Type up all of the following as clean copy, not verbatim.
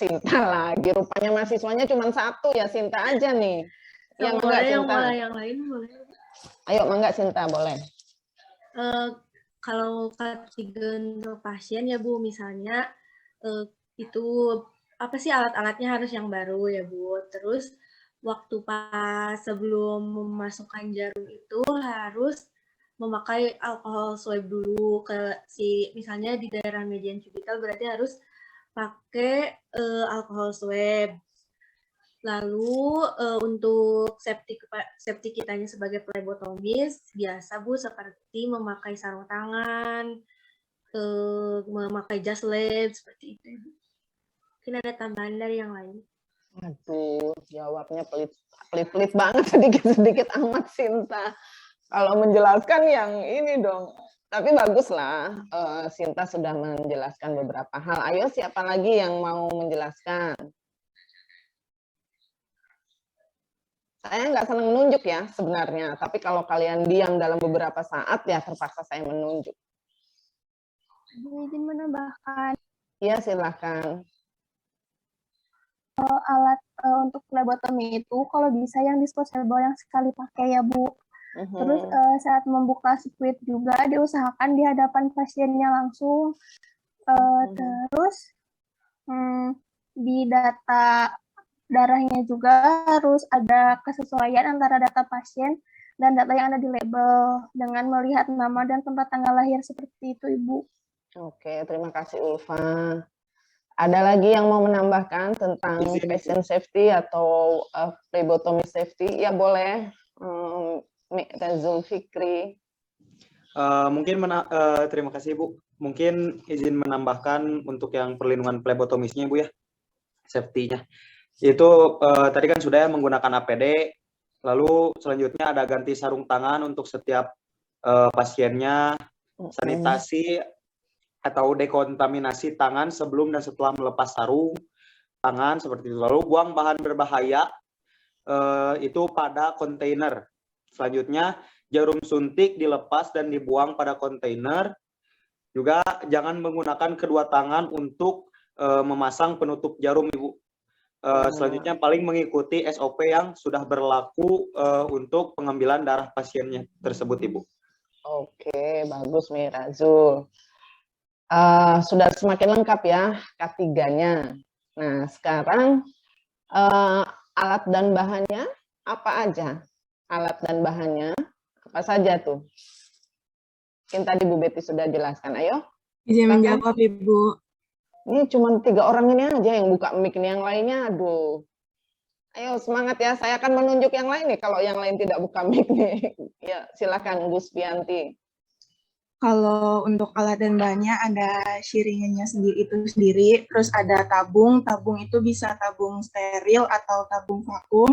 Sinta lagi. Rupanya mahasiswanya cuma satu ya, Sinta aja nih. Ya, mangga Sinta. Yang lain boleh. Ayo, mangga Sinta, boleh. Kalau kategori untuk pasien ya Bu, misalnya itu apa sih alat-alatnya harus yang baru ya Bu. Terus waktu pas sebelum memasukkan jarum itu harus memakai alkohol swab dulu ke misalnya di daerah median cubital berarti harus pakai alkohol swab. Lalu untuk safety kitanya sebagai plebotomis biasa Bu seperti memakai sarung tangan, memakai jas lab seperti itu. Mungkin ada tambahan dari yang lain. Aduh, jawabnya pelit-pelit banget, sedikit-sedikit amat Sinta. Kalau menjelaskan yang ini dong. Tapi baguslah, Sinta sudah menjelaskan beberapa hal. Ayo, siapa lagi yang mau menjelaskan? Saya nggak senang menunjuk ya sebenarnya, tapi kalau kalian diam dalam beberapa saat ya terpaksa saya menunjuk. Izin menambahkan. Iya, silakan. Alat untuk plebotomi itu kalau bisa yang disposable yang sekali pakai ya Bu. Terus saat membuka squid juga diusahakan di hadapan pasiennya langsung. Terus di data darahnya juga harus ada kesesuaian antara data pasien dan data yang ada di label dengan melihat nama dan tempat tanggal lahir seperti itu Ibu. Oke, terima kasih Ulfa. Ada lagi yang mau menambahkan tentang patient safety atau phlebotomy safety? Ya boleh, Zulfikri. Mungkin terima kasih Bu. Mungkin izin menambahkan untuk yang perlindungan plebotomisnya Bu ya, safety-nya. Itu tadi kan sudah menggunakan APD, lalu selanjutnya ada ganti sarung tangan untuk setiap pasiennya, sanitasi atau dekontaminasi tangan sebelum dan setelah melepas sarung tangan seperti itu. Lalu buang bahan berbahaya itu pada kontainer. Selanjutnya jarum suntik dilepas dan dibuang pada kontainer. Juga jangan menggunakan kedua tangan untuk memasang penutup jarum Ibu. Selanjutnya paling mengikuti SOP yang sudah berlaku untuk pengambilan darah pasiennya tersebut Ibu. Oke, bagus Mirazul. Sudah semakin lengkap ya K3-nya. Nah, sekarang alat dan bahannya apa aja? Alat dan bahannya apa saja tuh? Mungkin tadi Bu Betty sudah jelaskan. Ayo. Izin menjawab Ibu. Ini cuma 3 orang ini aja yang buka mic nih, yang lainnya aduh. Ayo semangat ya, saya akan menunjuk yang lain nih kalau yang lain tidak buka mic nih. Ya, silakan Bu Spianti. Kalau untuk alat dan bahannya ada syringannya sendiri, terus ada tabung itu bisa tabung steril atau tabung vakum,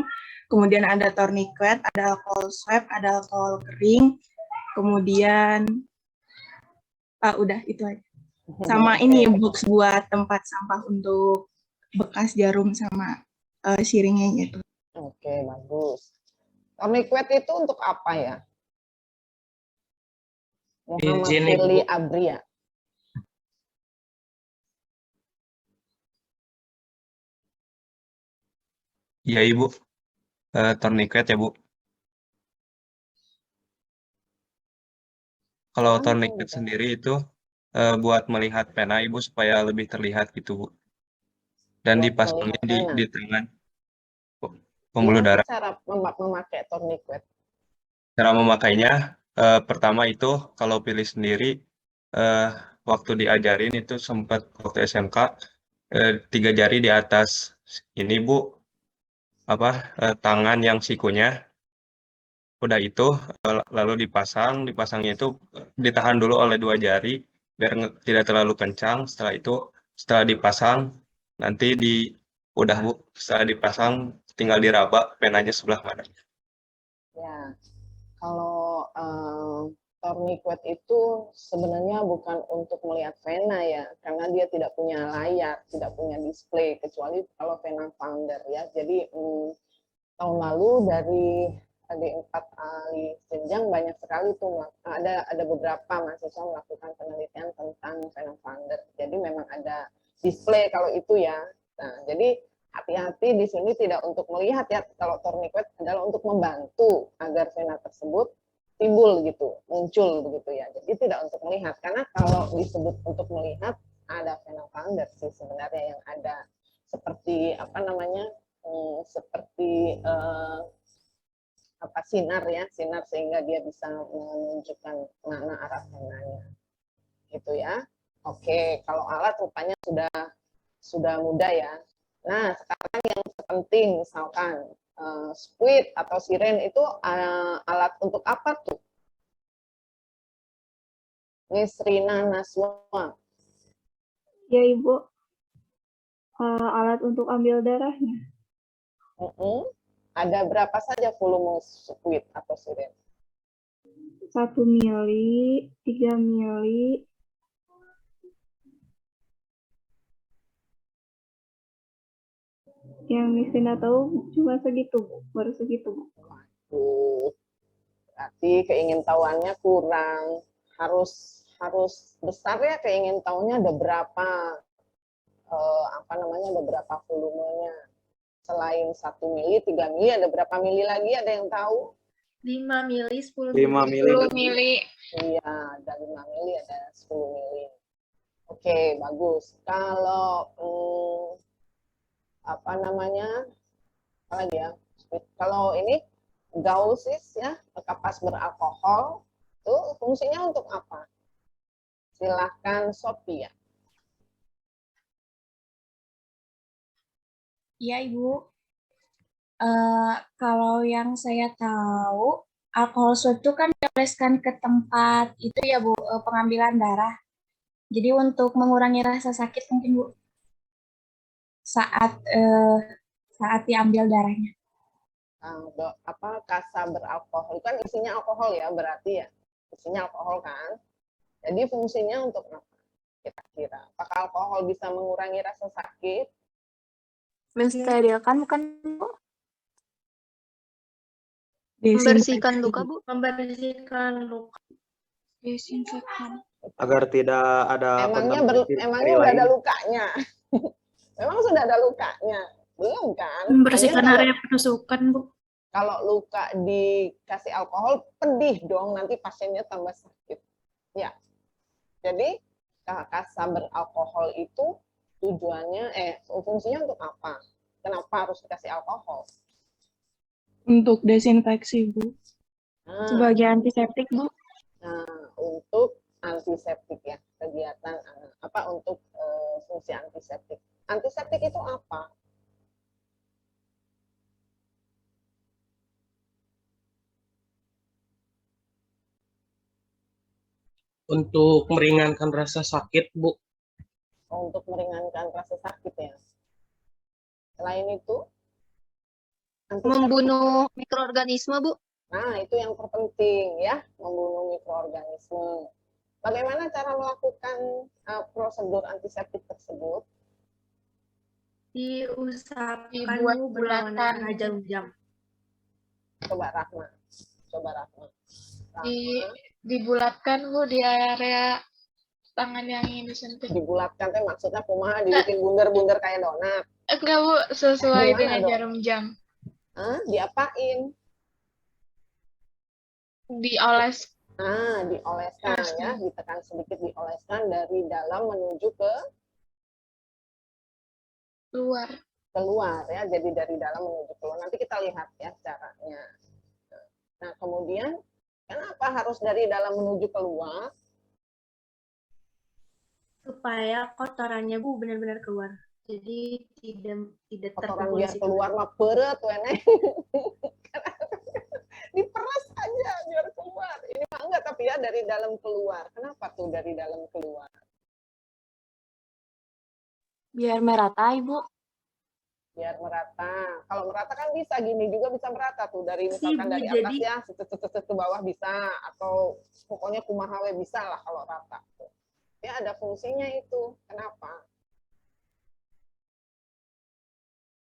kemudian ada tourniquet, ada alkohol swab, ada alkohol kering, kemudian udah itu aja. Sama ini box buat tempat sampah untuk bekas jarum sama syringnya itu. Oke, bagus. Tourniquet itu untuk apa ya? Muhammad Firly Abria. Iya Ibu, tourniquet ya Bu. Kalau tourniquet sendiri itu buat melihat pena Ibu supaya lebih terlihat gitu Bu. Dan dipasangnya di tangan pembuluh darah. Cara memakai tourniquet? Cara memakainya pertama itu kalau pilih sendiri waktu diajarin itu sempat waktu SMK 3 jari di atas ini Bu tangan yang sikunya. Udah itu lalu dipasangnya itu ditahan dulu oleh 2 jari biar tidak terlalu kencang. Setelah itu setelah dipasang nanti udah Bu, setelah dipasang tinggal diraba penanya sebelah mana. Ya, kalau tourniquet itu sebenarnya bukan untuk melihat vena ya, karena dia tidak punya layar, tidak punya display, kecuali kalau vena founder ya. Jadi tahun lalu dari D4 ahli jenjang banyak sekali tuh ada beberapa mahasiswa melakukan penelitian tentang vena founder. Jadi memang ada display kalau itu ya, Nah, jadi hati-hati di sini tidak untuk melihat ya, kalau tourniquet adalah untuk membantu agar vena tersebut timbul gitu, muncul begitu ya. Jadi tidak untuk melihat, karena kalau disebut untuk melihat ada vena pander sih sebenarnya yang ada seperti apa namanya, seperti sinar ya, sinar sehingga dia bisa menunjukkan mana arah venanya, gitu ya. Oke, kalau alat rupanya sudah mudah ya. Nah, sekarang yang penting misalkan squid atau siren itu alat untuk apa tuh? Miss Rina Naswa. Ya Ibu, alat untuk ambil darahnya. Ada berapa saja volume squid atau siren? 1 mili, 3 mili. Yang Miss Rina tahu cuma segitu, Bu. Baru segitu, Bu. Berarti keingintahuannya kurang. Harus besar ya keingintahuannya, ada berapa ada berapa volumenya. Selain 1 mili, 3 mili, ada berapa mili lagi? Ada yang tahu? 5 mili, 10 5 mili. mili. Iya, ada 5 mili, ada 10 mili. Oke, bagus. Kalau apa lagi ya? Kalau ini Gaussis ya, kapas beralkohol, itu fungsinya untuk apa? Silahkan Sophia. Iya, Ibu. Kalau yang saya tahu, alkohol swab itu kan dioleskan ke tempat itu ya, Bu, pengambilan darah. Jadi untuk mengurangi rasa sakit mungkin, Bu, saat diambil darahnya. Kasa beralkohol kan isinya alkohol ya, berarti ya isinya alkohol kan. Jadi fungsinya untuk apa kira-kira? Apakah alkohol bisa mengurangi rasa sakit? Mensterilkan bukan, Bu? Membersihkan luka, Bu. Membersihkan luka. Desinfektan. Agar tidak ada Emangnya udah ada lukanya? Memang sudah ada lukanya? Belum kan? Membersihkan area penusukan, Bu. Kalau luka dikasih alkohol, pedih dong, nanti pasiennya tambah sakit. Ya. Jadi, kasa beralkohol itu tujuannya, fungsinya untuk apa? Kenapa harus dikasih alkohol? Untuk desinfeksi, Bu. Sebagai antiseptik, Bu. Nah, untuk antiseptik ya, kegiatan untuk fungsi antiseptik. Antiseptik itu apa? Untuk meringankan rasa sakit, Bu. Untuk meringankan rasa sakit ya. Selain itu, Membunuh mikroorganisme, Bu. Nah, itu yang terpenting ya, membunuh mikroorganisme. Bagaimana cara melakukan prosedur antiseptik tersebut? Diusapkan Dibuat bulatan bulatan. jarum jam. Coba Rahma. Dibulatkan, Bu, di area tangan yang ingin disentuh. Dibulatkan teh maksudnya kumaha, dibikin bundar-bundar kayak donat. Enggak, Bu, sesuai Gimana dengan dong? jarum jam. Diapain? Dioles. Dioleskan ya, ditekan sedikit, dioleskan dari dalam menuju ke keluar ya, jadi dari dalam menuju keluar. Nanti kita lihat ya caranya. Nah, kemudian kenapa harus dari dalam menuju keluar? Supaya kotorannya, Bu, benar-benar keluar. Jadi tidak Kotoran terkumpul biar di situ. keluar mah peret wene. Diperas aja biar keluar. Ini mah enggak, tapi ya dari dalam keluar. Kenapa tuh dari dalam keluar? Biar merata, Ibu. Biar merata. Kalau merata kan bisa gini juga bisa merata tuh, dari misalkan Bu, dari atas ya ke bawah bisa, atau pokoknya kumaha we bisa lah kalau rata. Ya ada fungsinya itu. Kenapa?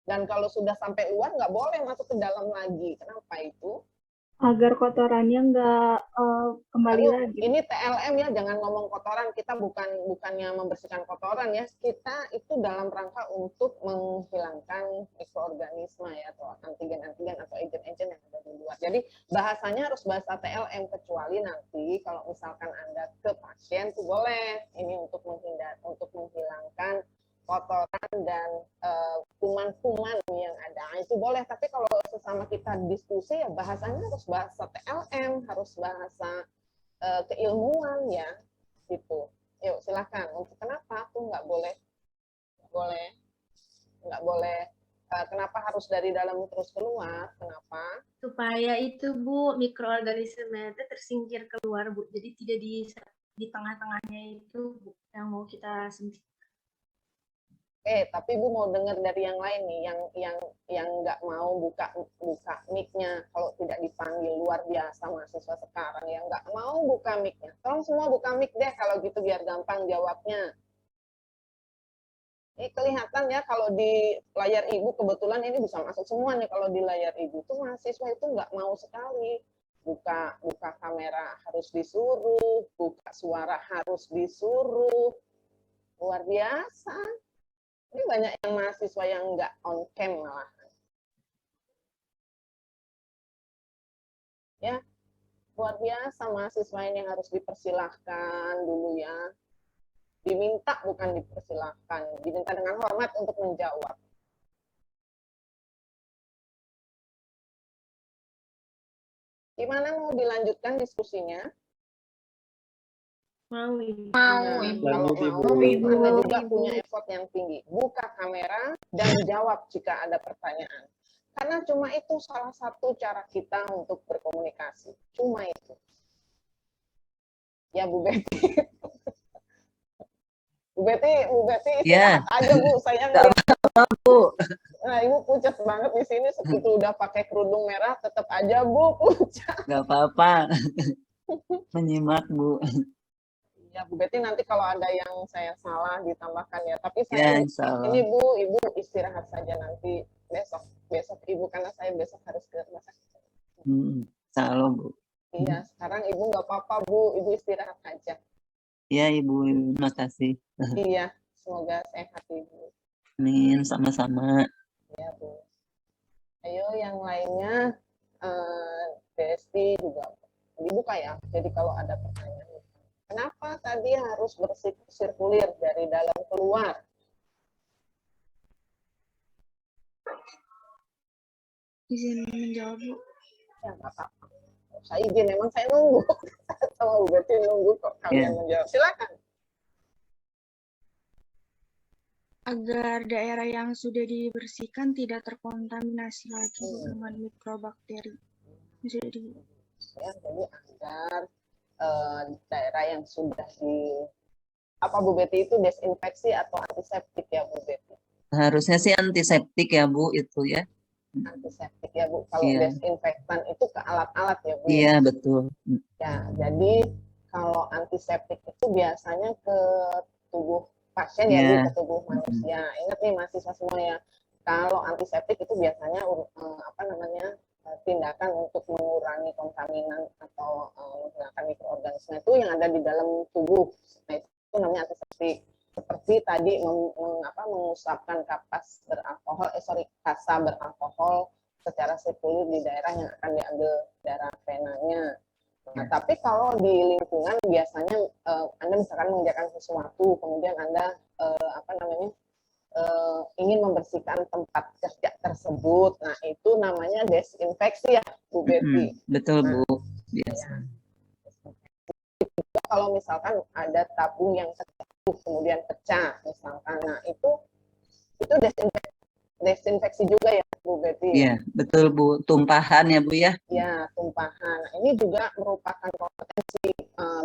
Dan kalau sudah sampai luar nggak boleh masuk ke dalam lagi. Kenapa itu? Agar kotorannya nggak kembali Aduh, lagi. ini TLM ya, jangan ngomong kotoran. Kita bukannya membersihkan kotoran ya. Kita itu dalam rangka untuk menghilangkan mikroorganisme ya, atau antigen-antigen atau agen-agen yang ada di luar. Jadi bahasanya harus bahasa TLM, kecuali nanti kalau misalkan Anda ke pasien tuh boleh ini untuk menghilangkan kotoran dan kuman-kuman yang ada, itu boleh. Tapi kalau sesama kita diskusi ya bahasanya harus bahasa TLM, harus bahasa keilmuan ya, gitu. Yuk silahkan. Untuk kenapa tuh nggak boleh kenapa harus dari dalam terus keluar? Kenapa? Supaya itu Bu, mikroorganisme itu tersingkir keluar Bu. Jadi tidak di tengah-tengahnya itu Bu, yang mau kita singkir. Tapi Bu mau dengar dari yang lain nih, yang nggak mau buka mic-nya kalau tidak dipanggil. Luar biasa mahasiswa sekarang yang nggak mau buka mic-nya. Tolong semua buka mic deh kalau gitu biar gampang jawabnya. Ini kelihatan ya kalau di layar Ibu, kebetulan ini bisa masuk semua nih. Kalau di layar Ibu tuh mahasiswa itu nggak mau sekali. Buka kamera harus disuruh, buka suara harus disuruh. Luar biasa. Ini banyak yang mahasiswa yang nggak on cam malah. Ya, luar biasa mahasiswa ini harus dipersilahkan dulu ya. Diminta bukan dipersilahkan, diminta dengan hormat untuk menjawab. Gimana mau dilanjutkan diskusinya? Mau. Kalau mau, Anda juga punya effort yang tinggi. Buka kamera dan jawab jika ada pertanyaan. Karena cuma itu salah satu cara kita untuk berkomunikasi. Cuma itu. Ya Bu Betty. Bu Betty Ya. aja Bu, saya ngeliat. Bu. Nah, Ibu pucat banget di sini, seperti udah pakai kerudung merah, tetap aja Bu pucat. Gak apa-apa. Menyimak Bu. Ya Bu Betty, nanti kalau ada yang saya salah ditambahkan ya. Tapi Ya, saya insyaallah. ini Bu, Ibu istirahat saja nanti besok Ibu, karena saya besok harus ke rumah sakit. Insyaallah Bu. Iya, sekarang Ibu nggak apa-apa Bu, Ibu istirahat aja. Ya Ibu, terima kasih. Iya, semoga sehat Ibu. Amin, sama-sama. Ya Bu. Ayo yang lainnya, Desti juga dibuka ya. Jadi kalau ada pertanyaan, kenapa tadi harus bersirkulir dari dalam keluar? Izin menjawab Bu. Ya nggak apa-apa. Saya izin, memang saya nunggu. Sama Bu Betty nunggu kok kalian menjawab. Silakan. Agar daerah yang sudah dibersihkan tidak terkontaminasi lagi dengan mikrobakteri. Jadi agar daerah yang sudah Bu Betty itu desinfeksi atau antiseptik ya Bu Betty? Harusnya sih antiseptik ya Bu itu ya. Antiseptik ya Bu. Kalau desinfektan itu ke alat-alat ya Bu? Iya betul. Ya, jadi kalau antiseptik itu biasanya ke tubuh pasien ya Bu, ke tubuh manusia. Ingat nih mahasiswa semua ya, kalau antiseptik itu biasanya tindakan untuk mengurangi kontaminan atau menghilangkan mikroorganisme itu yang ada di dalam tubuh. Nah, itu namanya antiseptik. Seperti tadi mengusapkan kasa beralkohol secara sirkulir di daerah yang akan diambil darah venanya. Nah, tapi kalau di lingkungan biasanya Anda misalkan mengerjakan sesuatu, kemudian Anda ingin membersihkan tempat kerja tersebut, nah itu namanya desinfeksi ya Bu Betty. Betul Bu. Biasa. Ya. Kalau misalkan ada tabung yang kemudian pecah misalkan, nah itu desinfeksi juga ya Bu Betty. Iya betul Bu, tumpahan ya Bu ya. Ya, tumpahan. Nah, ini juga merupakan kompetensi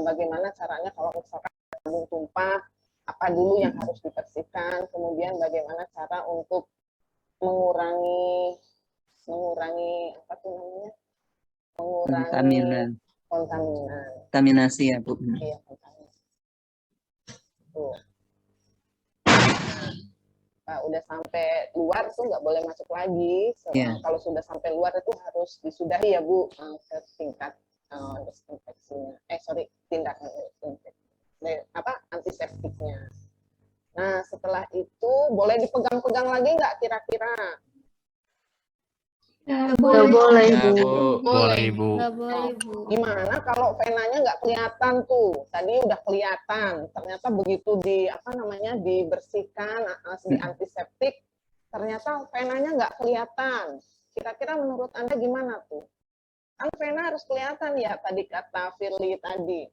bagaimana caranya kalau misalkan tabung tumpah, apa dulu yang harus dibersihkan, kemudian bagaimana cara untuk mengurangi kontaminasi ya Bu. Iya, kontaminasi. udah sampai luar tuh nggak boleh masuk lagi. Kalau sudah sampai luar itu harus disudahi ya Bu ke tingkat desinfeksinya. Tindakan antiseptiknya. Nah setelah itu boleh dipegang-pegang lagi nggak kira-kira? Boleh, Ya, Bu. Bu. Boleh, Bu. Nggak boleh, Bu. Gimana kalau venanya nggak kelihatan tuh? Tadi udah kelihatan, ternyata begitu dibersihkan, di antiseptik, ternyata venanya nggak kelihatan. Kira-kira menurut Anda gimana tuh? Kan vena harus kelihatan ya, tadi kata Firly tadi.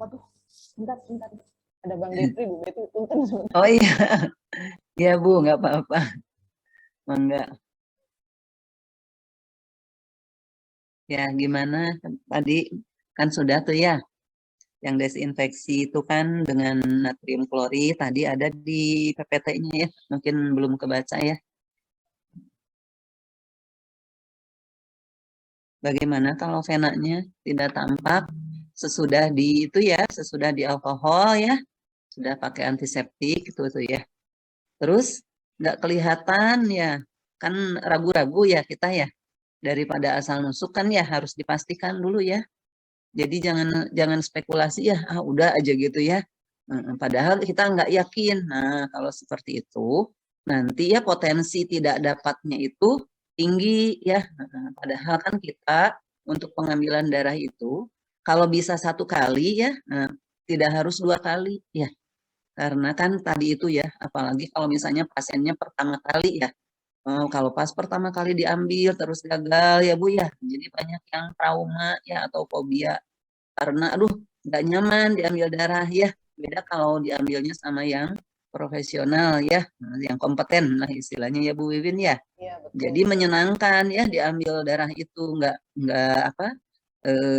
Waduh, bentar. Ada Bang Detri, Bu Betty, punten sebentar. Oh iya, ya Bu, nggak apa-apa. Mangga. Ya, gimana? Tadi kan sudah tuh ya, yang desinfeksi itu kan dengan natrium klorid, tadi ada di PPT-nya ya, mungkin belum kebaca ya. Bagaimana kalau venanya tidak tampak sesudah sesudah di alkohol ya, sudah pakai antiseptik itu ya. Terus nggak kelihatan ya, kan ragu-ragu ya kita ya, daripada asal nusuk kan ya harus dipastikan dulu ya. Jadi jangan spekulasi ya, udah aja gitu ya. Padahal kita nggak yakin. Nah kalau seperti itu nanti ya potensi tidak dapatnya itu tinggi ya. Padahal kan kita untuk pengambilan darah itu kalau bisa 1 kali ya, tidak harus 2 kali ya. Karena kan tadi itu ya, apalagi kalau misalnya pasiennya pertama kali ya, kalau pas pertama kali diambil terus gagal ya Bu ya, jadi banyak yang trauma ya atau fobia karena aduh nggak nyaman diambil darah ya. Beda kalau diambilnya sama yang profesional ya, yang kompeten lah istilahnya ya Bu Wiwin ya. Iya, betul. Jadi menyenangkan ya diambil darah itu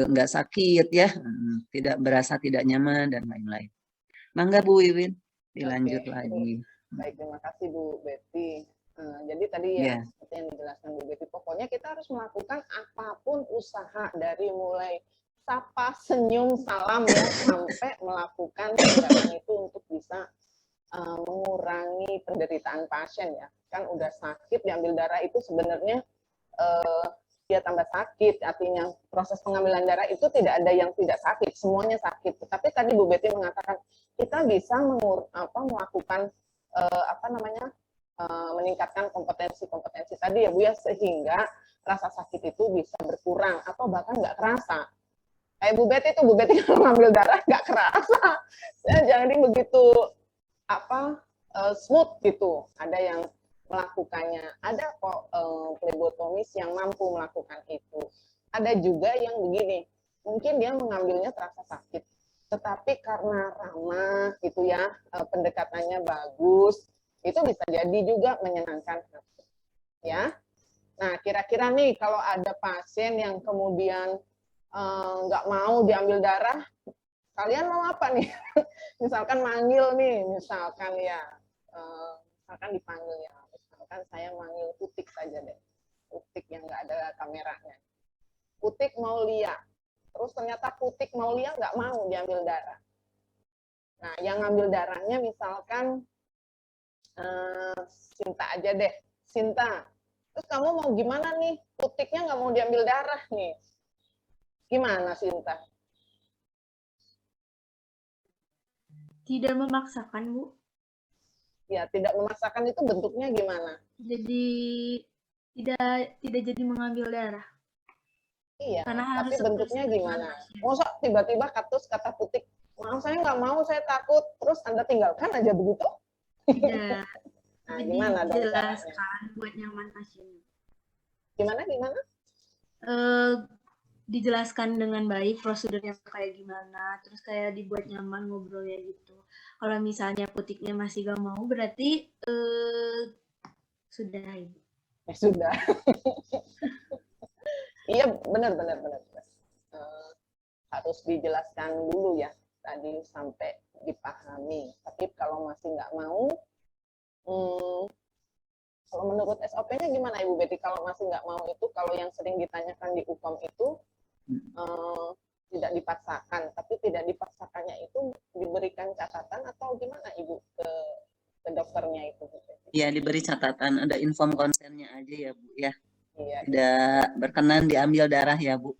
nggak sakit ya, tidak berasa tidak nyaman dan lain-lain. Mangga Bu Wiwin, dilanjut lagi. Baik, terima kasih Bu Betty. Jadi tadi ya, seperti yang dijelaskan Bu Betty, pokoknya kita harus melakukan apapun usaha dari mulai sapa, senyum, salam ya, sampai melakukan tindakan itu untuk bisa mengurangi penderitaan pasien ya. Kan udah sakit, diambil darah itu sebenarnya dia tambah sakit, artinya proses pengambilan darah itu tidak ada yang tidak sakit, semuanya sakit. Tapi tadi Bu Betty mengatakan kita bisa melakukan meningkatkan kompetensi tadi ya Bu ya, sehingga rasa sakit itu bisa berkurang atau bahkan nggak kerasa. Kayak Bu Betty itu, Bu Betty kalau ngambil darah nggak kerasa, jadi begitu smooth gitu. Ada yang melakukannya, ada kok plebotomis yang mampu melakukan itu. Ada juga yang begini, mungkin dia mengambilnya terasa sakit, tetapi karena ramah gitu ya, pendekatannya bagus, itu bisa jadi juga menyenangkan hati. Ya, nah kira-kira nih kalau ada pasien yang kemudian nggak mau diambil darah, kalian mau apa nih? Misalkan manggil nih, misalkan ya, misalkan dipanggil ya, misalkan saya manggil Utik saja deh, Utik yang nggak ada kameranya. Utik mau lihat, terus ternyata Utik mau lihat nggak mau diambil darah. Nah, yang ngambil darahnya misalkan Sinta aja deh, Sinta. Terus kamu mau gimana nih? Utiknya nggak mau diambil darah nih. Gimana Sinta? Tidak memaksakan, Bu. Ya, tidak memaksakan itu bentuknya gimana? Jadi tidak jadi mengambil darah. Iya, karena tapi harus bentuknya gimana? Masa tiba-tiba Kata Putik, maaf saya nggak mau, saya takut, terus Anda tinggalkan aja begitu? Tidak. Nah, Jadi gimana dong dijelaskan caranya? buat nyaman pasiennya. Gimana? Dijelaskan dengan baik prosedurnya kayak gimana, terus kayak dibuat nyaman ngobrolnya gitu. Kalau misalnya Putiknya masih gak mau, berarti sudah. Ya sudah. Iya, benar. Harus dijelaskan dulu ya, tadi sampai dipahami. Tapi kalau masih nggak mau, kalau menurut SOP-nya gimana Ibu Betty? Kalau masih nggak mau itu, kalau yang sering ditanyakan di UPOM itu, tidak dipaksakan, tapi tidak dipaksakannya itu diberikan catatan atau gimana Ibu ke dokternya itu? Ya, diberi catatan, ada inform konsennya aja ya Bu ya. Iya. Tidak berkenan diambil darah ya Bu.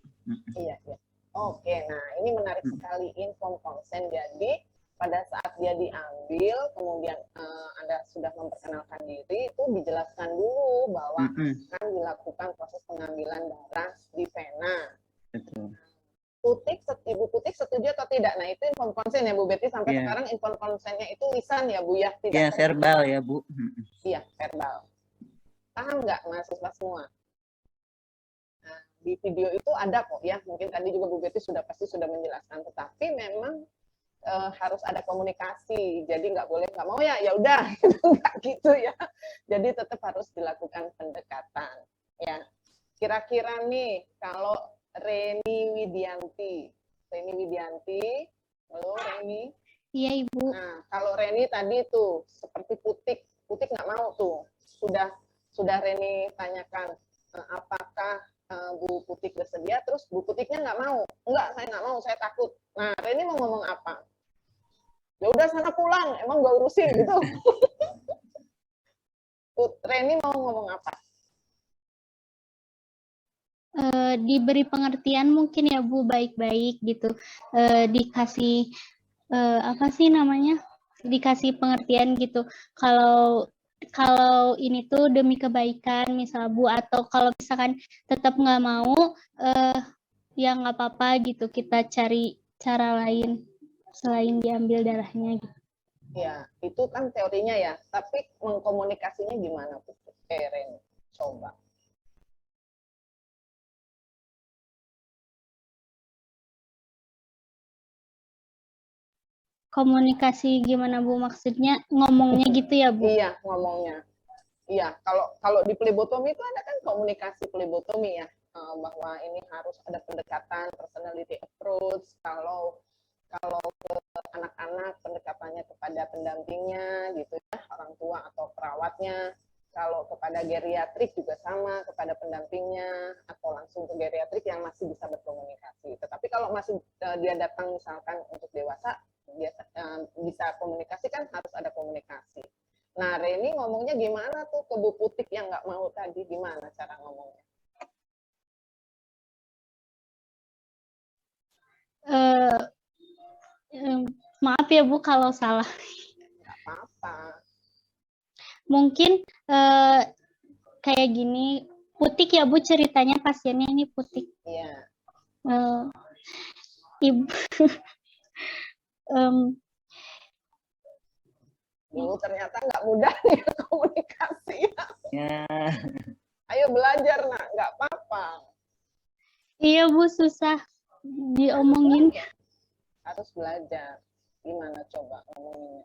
Iya, iya. Oke, nah ini menarik sekali inform konsen. Jadi pada saat dia diambil, kemudian Anda sudah memperkenalkan diri, itu dijelaskan dulu bahwa akan dilakukan proses pengambilan darah di vena. Betul. Ibu Putik setuju atau tidak? Nah itu inform konsen ya Bu Betty, sampai sekarang inform konsennya itu lisan ya Bu ya? Tidak ya, verbal ya Bu. Iya, verbal. Paham nggak mahasiswa semua? Nah, di video itu ada kok ya, mungkin tadi juga Bu Betty pasti sudah menjelaskan, tetapi memang harus ada komunikasi, jadi nggak boleh nggak mau ya udah nggak gitu ya, jadi tetap harus dilakukan pendekatan ya. Kira-kira nih kalau Reni Widianti, halo Reni. Iya Ibu. Nah kalau Reni tadi tuh seperti Putik nggak mau tuh, sudah Reni tanyakan apakah Bu Putik bersedia, terus Bu Putiknya nggak mau, enggak saya nggak mau, saya takut. Nah Reni mau ngomong apa? Ya udah sana pulang, emang gak urusin gitu. Reni mau ngomong apa? Diberi pengertian mungkin ya Bu, baik-baik gitu. Dikasih apa sih namanya? Dikasih pengertian gitu. Kalau ini tuh demi kebaikan misal Bu, atau kalau misalkan tetap nggak mau, ya nggak apa-apa gitu, kita cari cara lain selain diambil darahnya gitu. Ya, itu kan teorinya ya, tapi mengkomunikasinya gimana Bu? Reni, coba. Komunikasi gimana Bu, maksudnya ngomongnya gitu ya Bu? Iya, ngomongnya. Iya, kalau di plebotomi itu ada kan komunikasi plebotomi ya, bahwa ini harus ada pendekatan personality approach. Kalau ke anak-anak pendekatannya kepada pendampingnya gitu ya, orang tua atau perawatnya. Kalau kepada geriatrik juga sama, kepada pendampingnya, atau langsung ke geriatrik yang masih bisa berkomunikasi. Tetapi kalau masih dia datang misalkan untuk dewasa, bisa komunikasi kan harus ada komunikasi. Nah, Reni ngomongnya gimana tuh ke Bu Putik yang nggak mau tadi, gimana cara ngomongnya? Maaf ya Bu kalau salah. Nggak apa-apa. Mungkin kayak gini, Putik ya Bu ceritanya, pasiennya ini Putik. Iya. Ibu, Ibu ternyata nggak mudah nih komunikasi. Ya. Ayo belajar nak, nggak apa-apa. Iya Bu, susah diomongin. Harus belajar. Gimana coba ngomonginnya?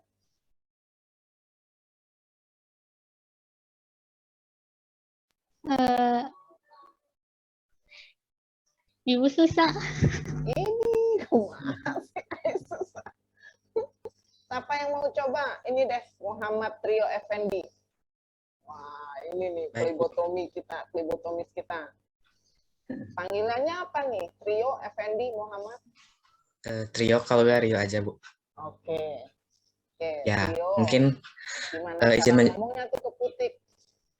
Ibu susah. Ini susah. Siapa yang mau coba? Ini deh, Muhammad Trio Effendi. Wah, ini nih plebotomis kita. Panggilannya apa nih? Trio Effendi Muhammad? Trio, kalau nggak Rio aja Bu. Oke. Ya, Trio. mungkin izin ngomongnya tuh ke Putik.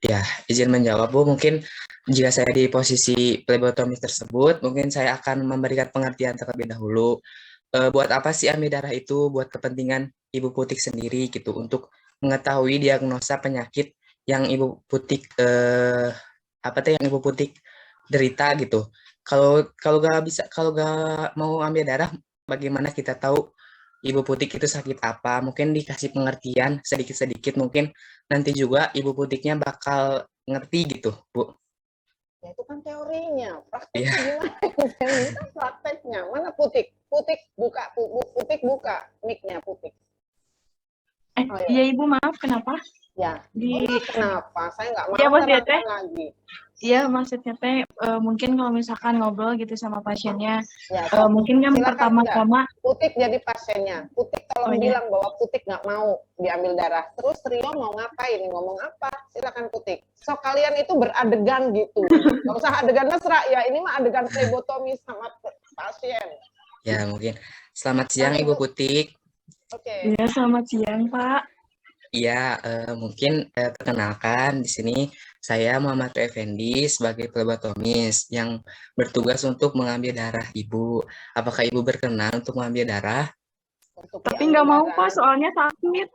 Ya, izin menjawab Bu. Mungkin jika saya di posisi plebotomis tersebut, mungkin saya akan memberikan pengertian terlebih dahulu. Buat apa sih ambil darah itu? Buat kepentingan Ibu Putik sendiri gitu, untuk mengetahui diagnosa penyakit yang Ibu Putik yang Ibu Putik derita gitu. Kalau nggak mau ambil darah, bagaimana kita tahu Ibu Putik itu sakit apa? Mungkin dikasih pengertian sedikit-sedikit, mungkin nanti juga Ibu Putiknya bakal ngerti gitu, Bu. Ya itu kan teorinya, prakteknya gimana? Saya minta prakteknya. Mana Putik? Putik buka, Putik buka mic-nya Putik. Iya Ibu, maaf kenapa? Ya, kenapa? Saya nggak mau terangkan lagi. Iya, maksudnya teh mungkin kalau misalkan ngobrol gitu sama pasiennya, ya, mungkin kan pertama-tama Putik jadi pasiennya. Putik tolong bilang bahwa Putik nggak mau diambil darah. Terus Trio mau ngapain? Ngomong apa? Silakan Putik. So kalian itu beradegan gitu. Nggak usah adegan mesra ya. Ini mah adegan plebotomi sama pasien. Ya, mungkin. Selamat siang, Ibu Putik. Oke. Ya, selamat siang, Pak. Iya, mungkin perkenalkan di sini saya Muhammad Effendi sebagai plebotomis yang bertugas untuk mengambil darah Ibu. Apakah Ibu berkenan untuk mengambil darah? Tapi nggak mau, Pak, soalnya sakit.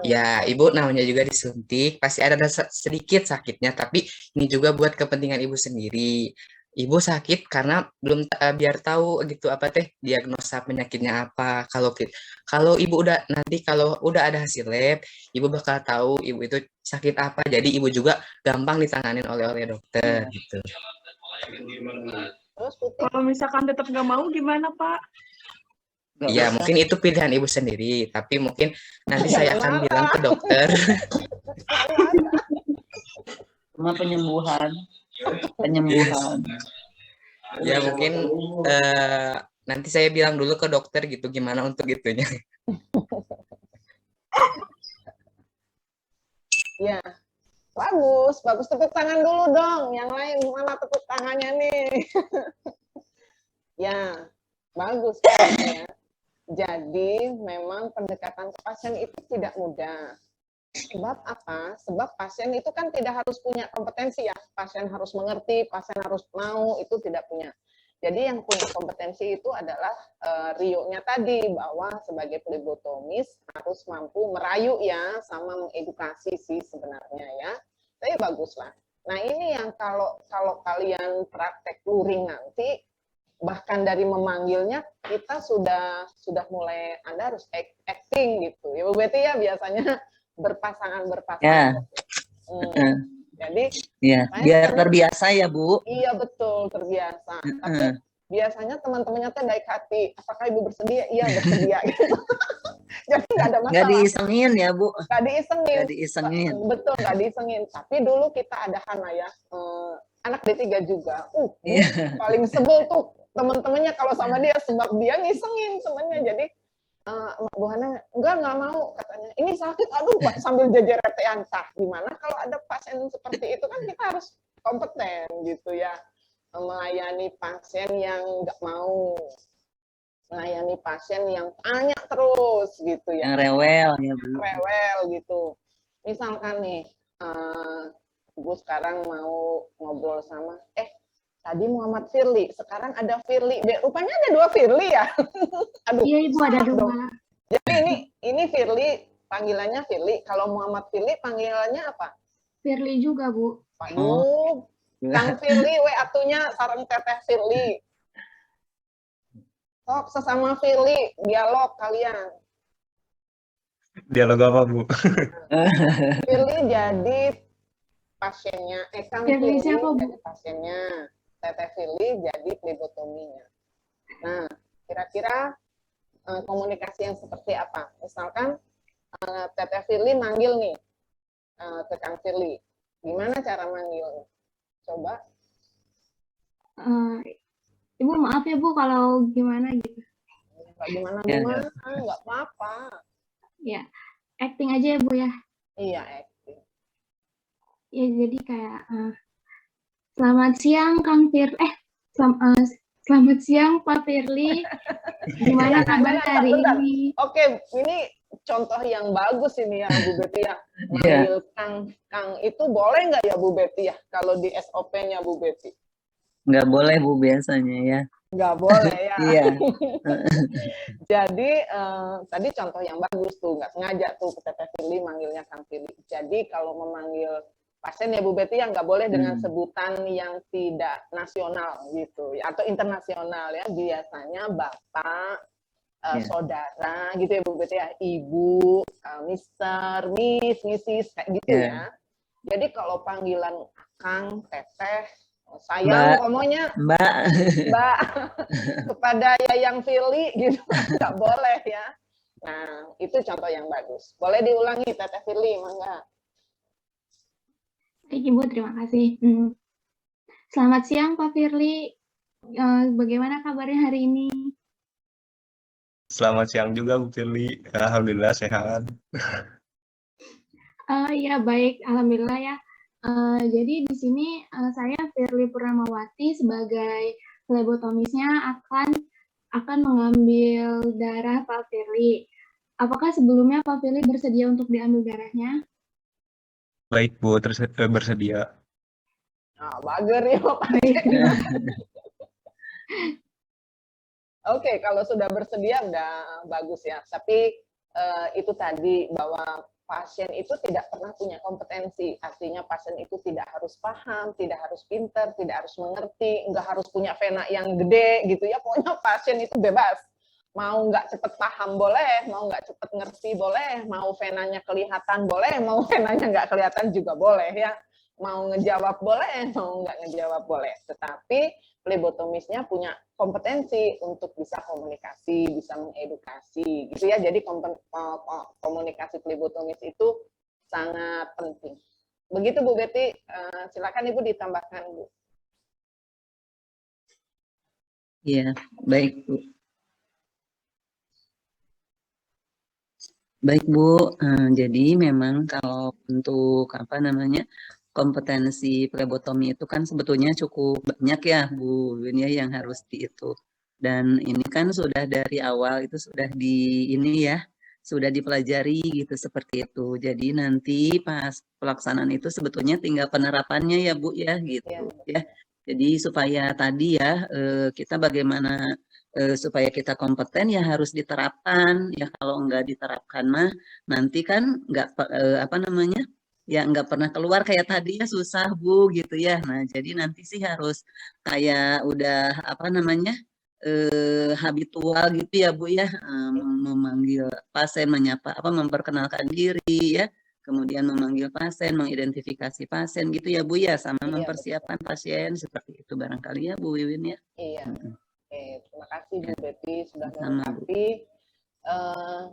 Ya, Ibu namanya juga disuntik, pasti ada sedikit sakitnya, tapi ini juga buat kepentingan Ibu sendiri. Ibu sakit karena belum biar tahu gitu apa teh diagnosa penyakitnya apa. Kalau Ibu udah nanti kalau udah ada hasil lab, Ibu bakal tahu Ibu itu sakit apa. Jadi Ibu juga gampang ditanganin oleh dokter gitu. Kalau misalkan tetap nggak mau gimana, Pak? Iya, mungkin itu pilihan Ibu sendiri, tapi mungkin nanti saya akan bilang ke dokter. Cuma penyembuhan. Ya mungkin nanti saya bilang dulu ke dokter gitu gimana untuk itunya. Ya, bagus tepuk tangan dulu dong. Yang lain mana tepuk tangannya nih? Ya, bagus ya. Jadi memang pendekatan ke pasien itu tidak mudah. Sebab apa? Sebab pasien itu kan tidak harus punya kompetensi ya. Pasien harus mengerti, pasien harus mau, itu tidak punya. Jadi yang punya kompetensi itu adalah Rio-nya tadi, bahwa sebagai plebotomis harus mampu merayu ya, sama mengedukasi sih sebenarnya ya. Tapi baguslah. Nah ini yang kalau kalian praktek luring nanti, bahkan dari memanggilnya kita sudah mulai Anda harus acting gitu. Ya Bu Betty ya biasanya berpasangan. Ya. Jadi ya, biar terbiasa ya Bu. Iya betul, terbiasa. Tapi biasanya teman-temannya teh baik hati. Apakah Ibu bersedia? Iya bersedia. Gitu. Jadi nggak ada masalah. Nggak diisengin ya Bu. Nggak diisengin. Nggak diisengin. Betul, nggak diisengin. Tapi dulu kita ada Hana ya, anak D3 juga. Paling sebel tuh teman-temannya kalau sama dia, sebab dia ngisengin sebenarnya. Jadi Bu Hana nggak mau katanya. Ini sakit, aduh Pak, sambil jejer-jejeran. Gimana kalau ada pasien seperti itu kan kita harus kompeten gitu ya, melayani pasien yang nggak mau, melayani pasien yang tanya terus gitu ya. Yang rewel ya Bu. Rewel gitu. Misalkan nih, Ibu sekarang mau ngobrol sama, tadi Muhammad Firly, sekarang ada Firly. Rupanya ada 2 Firly ya? Aduh. Iya Ibu, ada 2. Jadi ini Firly, panggilannya Firly. Kalau Muhammad Firly panggilannya apa? Firly juga Bu. Aduh, Kang Firly, atunya sareng Teteh Firly. Sok sesama Firly, dialog kalian. Dialog apa Bu? Firly jadi pasiennya, Kang Firly Firly siapa, Bu? jadi pasiennya. Teteh Firly jadi plebotominya. Nah, kira-kira komunikasi yang seperti apa? Misalkan Teteh Firly manggil nih ke Kang Firly. Gimana cara manggilnya? Coba. Ibu maaf ya Bu kalau gimana gitu. Nggak gimana, nggak apa-apa. Ya, acting aja ya Bu ya. Iya, acting. Ya jadi kayak selamat siang Kang Firly. Selamat siang Pak Firly. Gimana kabar hari ini? Oke, ini contoh yang bagus ini ya Bu Betty ya. Manggil Kang itu boleh nggak ya Bu Betty ya? Kalau di SOP-nya Bu Betty? Nggak boleh Bu biasanya ya. Nggak boleh ya. Iya. Jadi tadi contoh yang bagus tuh, nggak sengaja tuh Teteh Firly manggilnya Kang Firly. Jadi kalau memanggil pasien ya Bu Betty yang nggak boleh dengan sebutan yang tidak nasional gitu ya, atau internasional ya, biasanya Bapak, saudara gitu ya Bu Betty ya, Ibu, Mister, Miss, Mrs, kayak gitu ya. Jadi kalau panggilan Kang, Teteh, sayang ngomongnya Mbak kepada Yayang Firly gitu nggak boleh ya. Nah itu contoh yang bagus, boleh diulangi Teteh Firly, mangga. Ibu, terima kasih. Selamat siang Pak Firly. Bagaimana kabarnya hari ini? Selamat siang juga Bu Firly. Alhamdulillah sehat. Ya baik, alhamdulillah ya. Jadi di sini saya Firly Purnamawati sebagai plebotomisnya akan akan mengambil darah Pak Firly. Apakah sebelumnya Pak Firly bersedia untuk diambil darahnya? Baik Bu, bersedia. Nah, bager ya Pak. Oke, kalau sudah bersedia udah bagus ya. Tapi itu tadi bahwa pasien itu tidak pernah punya kompetensi. Artinya pasien itu tidak harus paham, tidak harus pinter, tidak harus mengerti, nggak harus punya vena yang gede gitu ya. Pokoknya pasien itu bebas. Mau nggak cepet paham boleh, mau nggak cepet ngerti boleh, mau venanya kelihatan boleh, mau venanya nggak kelihatan juga boleh ya. Mau ngejawab boleh, mau nggak ngejawab boleh. Tetapi plebotomisnya punya kompetensi untuk bisa komunikasi, bisa mengedukasi, gitu ya. Jadi komunikasi plebotomis itu sangat penting. Begitu Bu Betty, silakan Ibu ditambahkan Bu. Iya, baik Bu. Baik Bu, jadi memang kalau untuk apa namanya kompetensi plebotomi itu kan sebetulnya cukup banyak ya Bu Win ya yang harus itu. Dan ini kan sudah dari awal itu sudah sudah dipelajari gitu seperti itu. Jadi nanti pas pelaksanaan itu sebetulnya tinggal penerapannya ya Bu ya gitu ya. Jadi supaya tadi ya kita bagaimana supaya kita kompeten ya harus diterapkan ya, kalau enggak diterapkan mah nanti kan enggak apa namanya ya nggak pernah keluar kayak tadi ya susah Bu gitu ya. Nah jadi nanti sih harus kayak udah apa namanya habitual gitu ya Bu ya, memanggil pasien, menyapa apa memperkenalkan diri ya, kemudian memanggil pasien, mengidentifikasi pasien gitu ya Bu ya, sama mempersiapkan pasien seperti itu barangkali ya Bu Wiwin ya. Iya. Oke, terima kasih Bu Betty sudah melengkapi.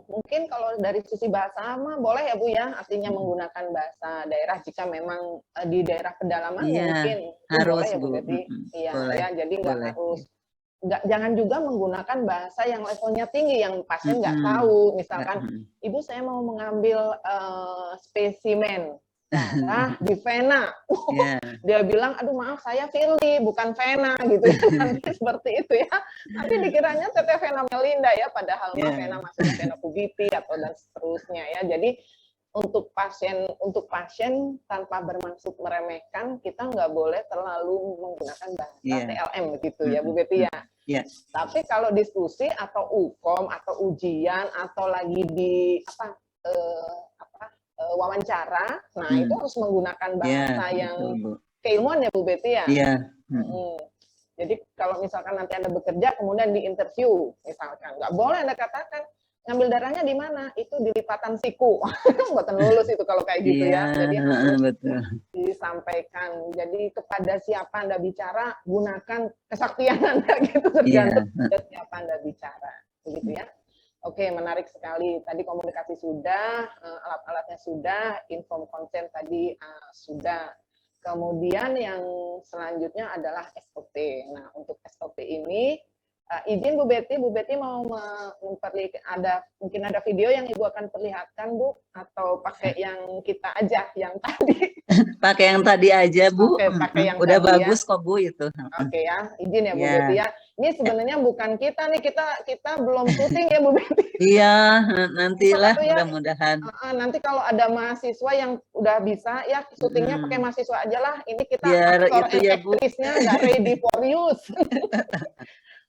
Mungkin kalau dari sisi bahasa mah boleh ya Bu ya, artinya menggunakan bahasa daerah jika memang di daerah pedalaman mungkin harus boleh ya Bu Betty. Iya ya, jadi nggak harus jangan juga menggunakan bahasa yang levelnya tinggi yang pasien nggak tahu. Misalkan Ibu saya mau mengambil spesimen darah di vena. Dia bilang, aduh maaf saya Firly, bukan vena gitu ya. Nanti seperti itu ya. Nanti dikiranya teteh vena Melinda ya, padahal vena maksudnya vena pubitis atau dan seterusnya ya. Jadi untuk pasien tanpa bermaksud meremehkan, kita nggak boleh terlalu menggunakan bahasa TLM begitu ya Bu Betty ya. Tapi kalau diskusi atau UKOM atau ujian atau lagi di wawancara, nah itu harus menggunakan bahasa yang keilmuan ya Bu Betty ya. Jadi kalau misalkan nanti Anda bekerja kemudian di interview misalkan, nggak boleh Anda katakan ngambil darahnya di mana, itu di lipatan siku. Buatan lulus itu kalau kayak gitu ya. Jadi harus disampaikan. Jadi kepada siapa Anda bicara, gunakan kesaktian Anda gitu, tergantung pada siapa Anda bicara. Begitu ya. Oke, menarik sekali. Tadi komunikasi sudah, alat-alatnya sudah, inform consent tadi sudah. Kemudian yang selanjutnya adalah SOP. Nah, untuk SOP ini, izin Bu Betty mau mungkin ada video yang Ibu akan perlihatkan Bu, atau pakai yang kita aja, yang tadi. Pakai yang tadi aja Bu. Oke, pakai yang udah tadi, bagus kok Bu itu. Oke ya, izin ya Bu Betty ya. Ini sebenarnya bukan kita nih, kita belum syuting ya Bu Betty. Iya, nantilah mudah-mudahan. Nanti kalau ada mahasiswa yang udah bisa ya syutingnya pakai mahasiswa aja lah. Ini kita biar aktor itu ya Bu. aktrisnya nggak ready for use.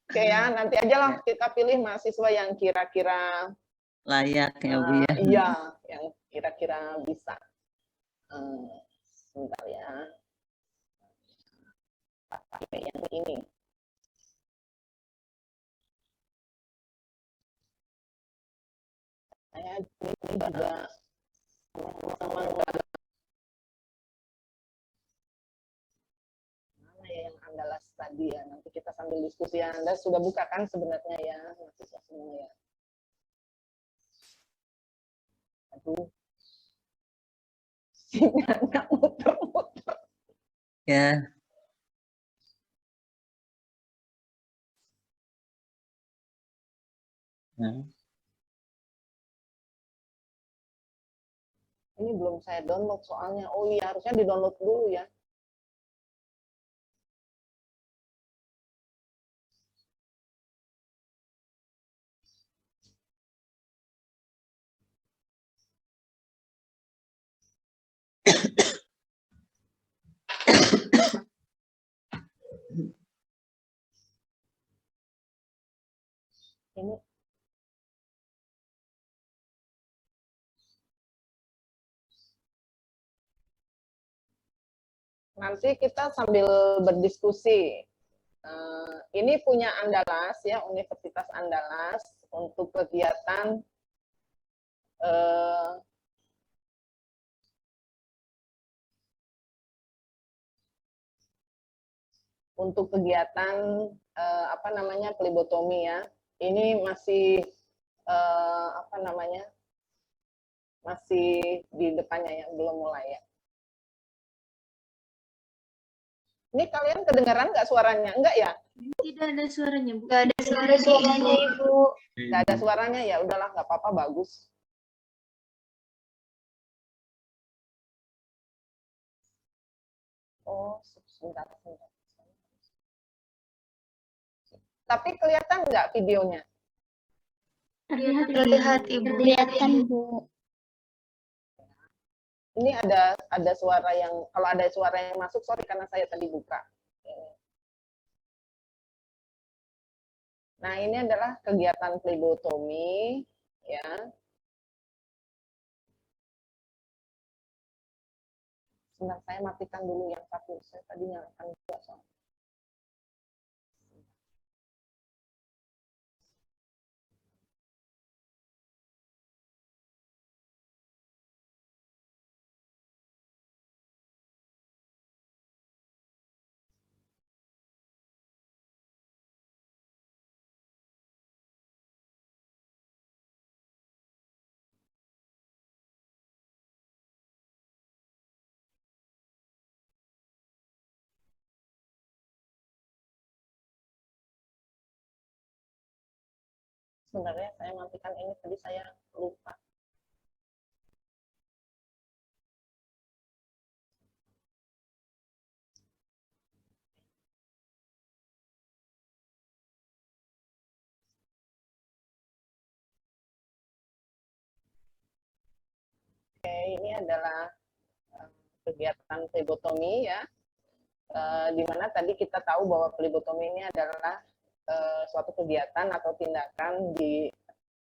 Oke ya, nanti aja lah kita pilih mahasiswa yang kira-kira layak ya Bu ya. Iya, yang kira-kira bisa. Sebentar ya. Pakai yang ini. Saya ini juga teman-teman mana ya yang Andalas tadi ya. Nanti kita sambil diskusi ya. Anda sudah buka kan sebenarnya ya, mahasiswa semua ya. Aduh. Sinyalnya muter-muter. Ya. Ini belum saya download soalnya. Oh iya, harusnya di-download dulu ya. Ini nanti kita sambil berdiskusi. Ini punya Andalas ya, Universitas Andalas untuk kegiatan apa namanya plebotomi ya. Ini masih apa namanya, masih di depannya ya, belum mulai ya. Ini kalian kedengaran nggak suaranya? Enggak ya? Tidak ada suaranya, Bu. Nggak ada suaranya, Ibu. Nggak ada suaranya ya, udahlah nggak apa-apa, bagus. Oh, sebentar. Tapi kelihatan nggak videonya? Terlihat, Ibu. Kelihatan, Bu. Ini ada suara yang, kalau ada suara yang masuk, sorry karena saya tadi buka. Nah, ini adalah kegiatan plebotomi, ya. Sebentar, saya matikan dulu yang satu. Saya tadi nyalakan dua soalnya. Sebenarnya saya matikan ini, tadi saya lupa. Oke, ini adalah kegiatan plebotomi ya, di mana tadi kita tahu bahwa plebotomi ini adalah suatu kegiatan atau tindakan di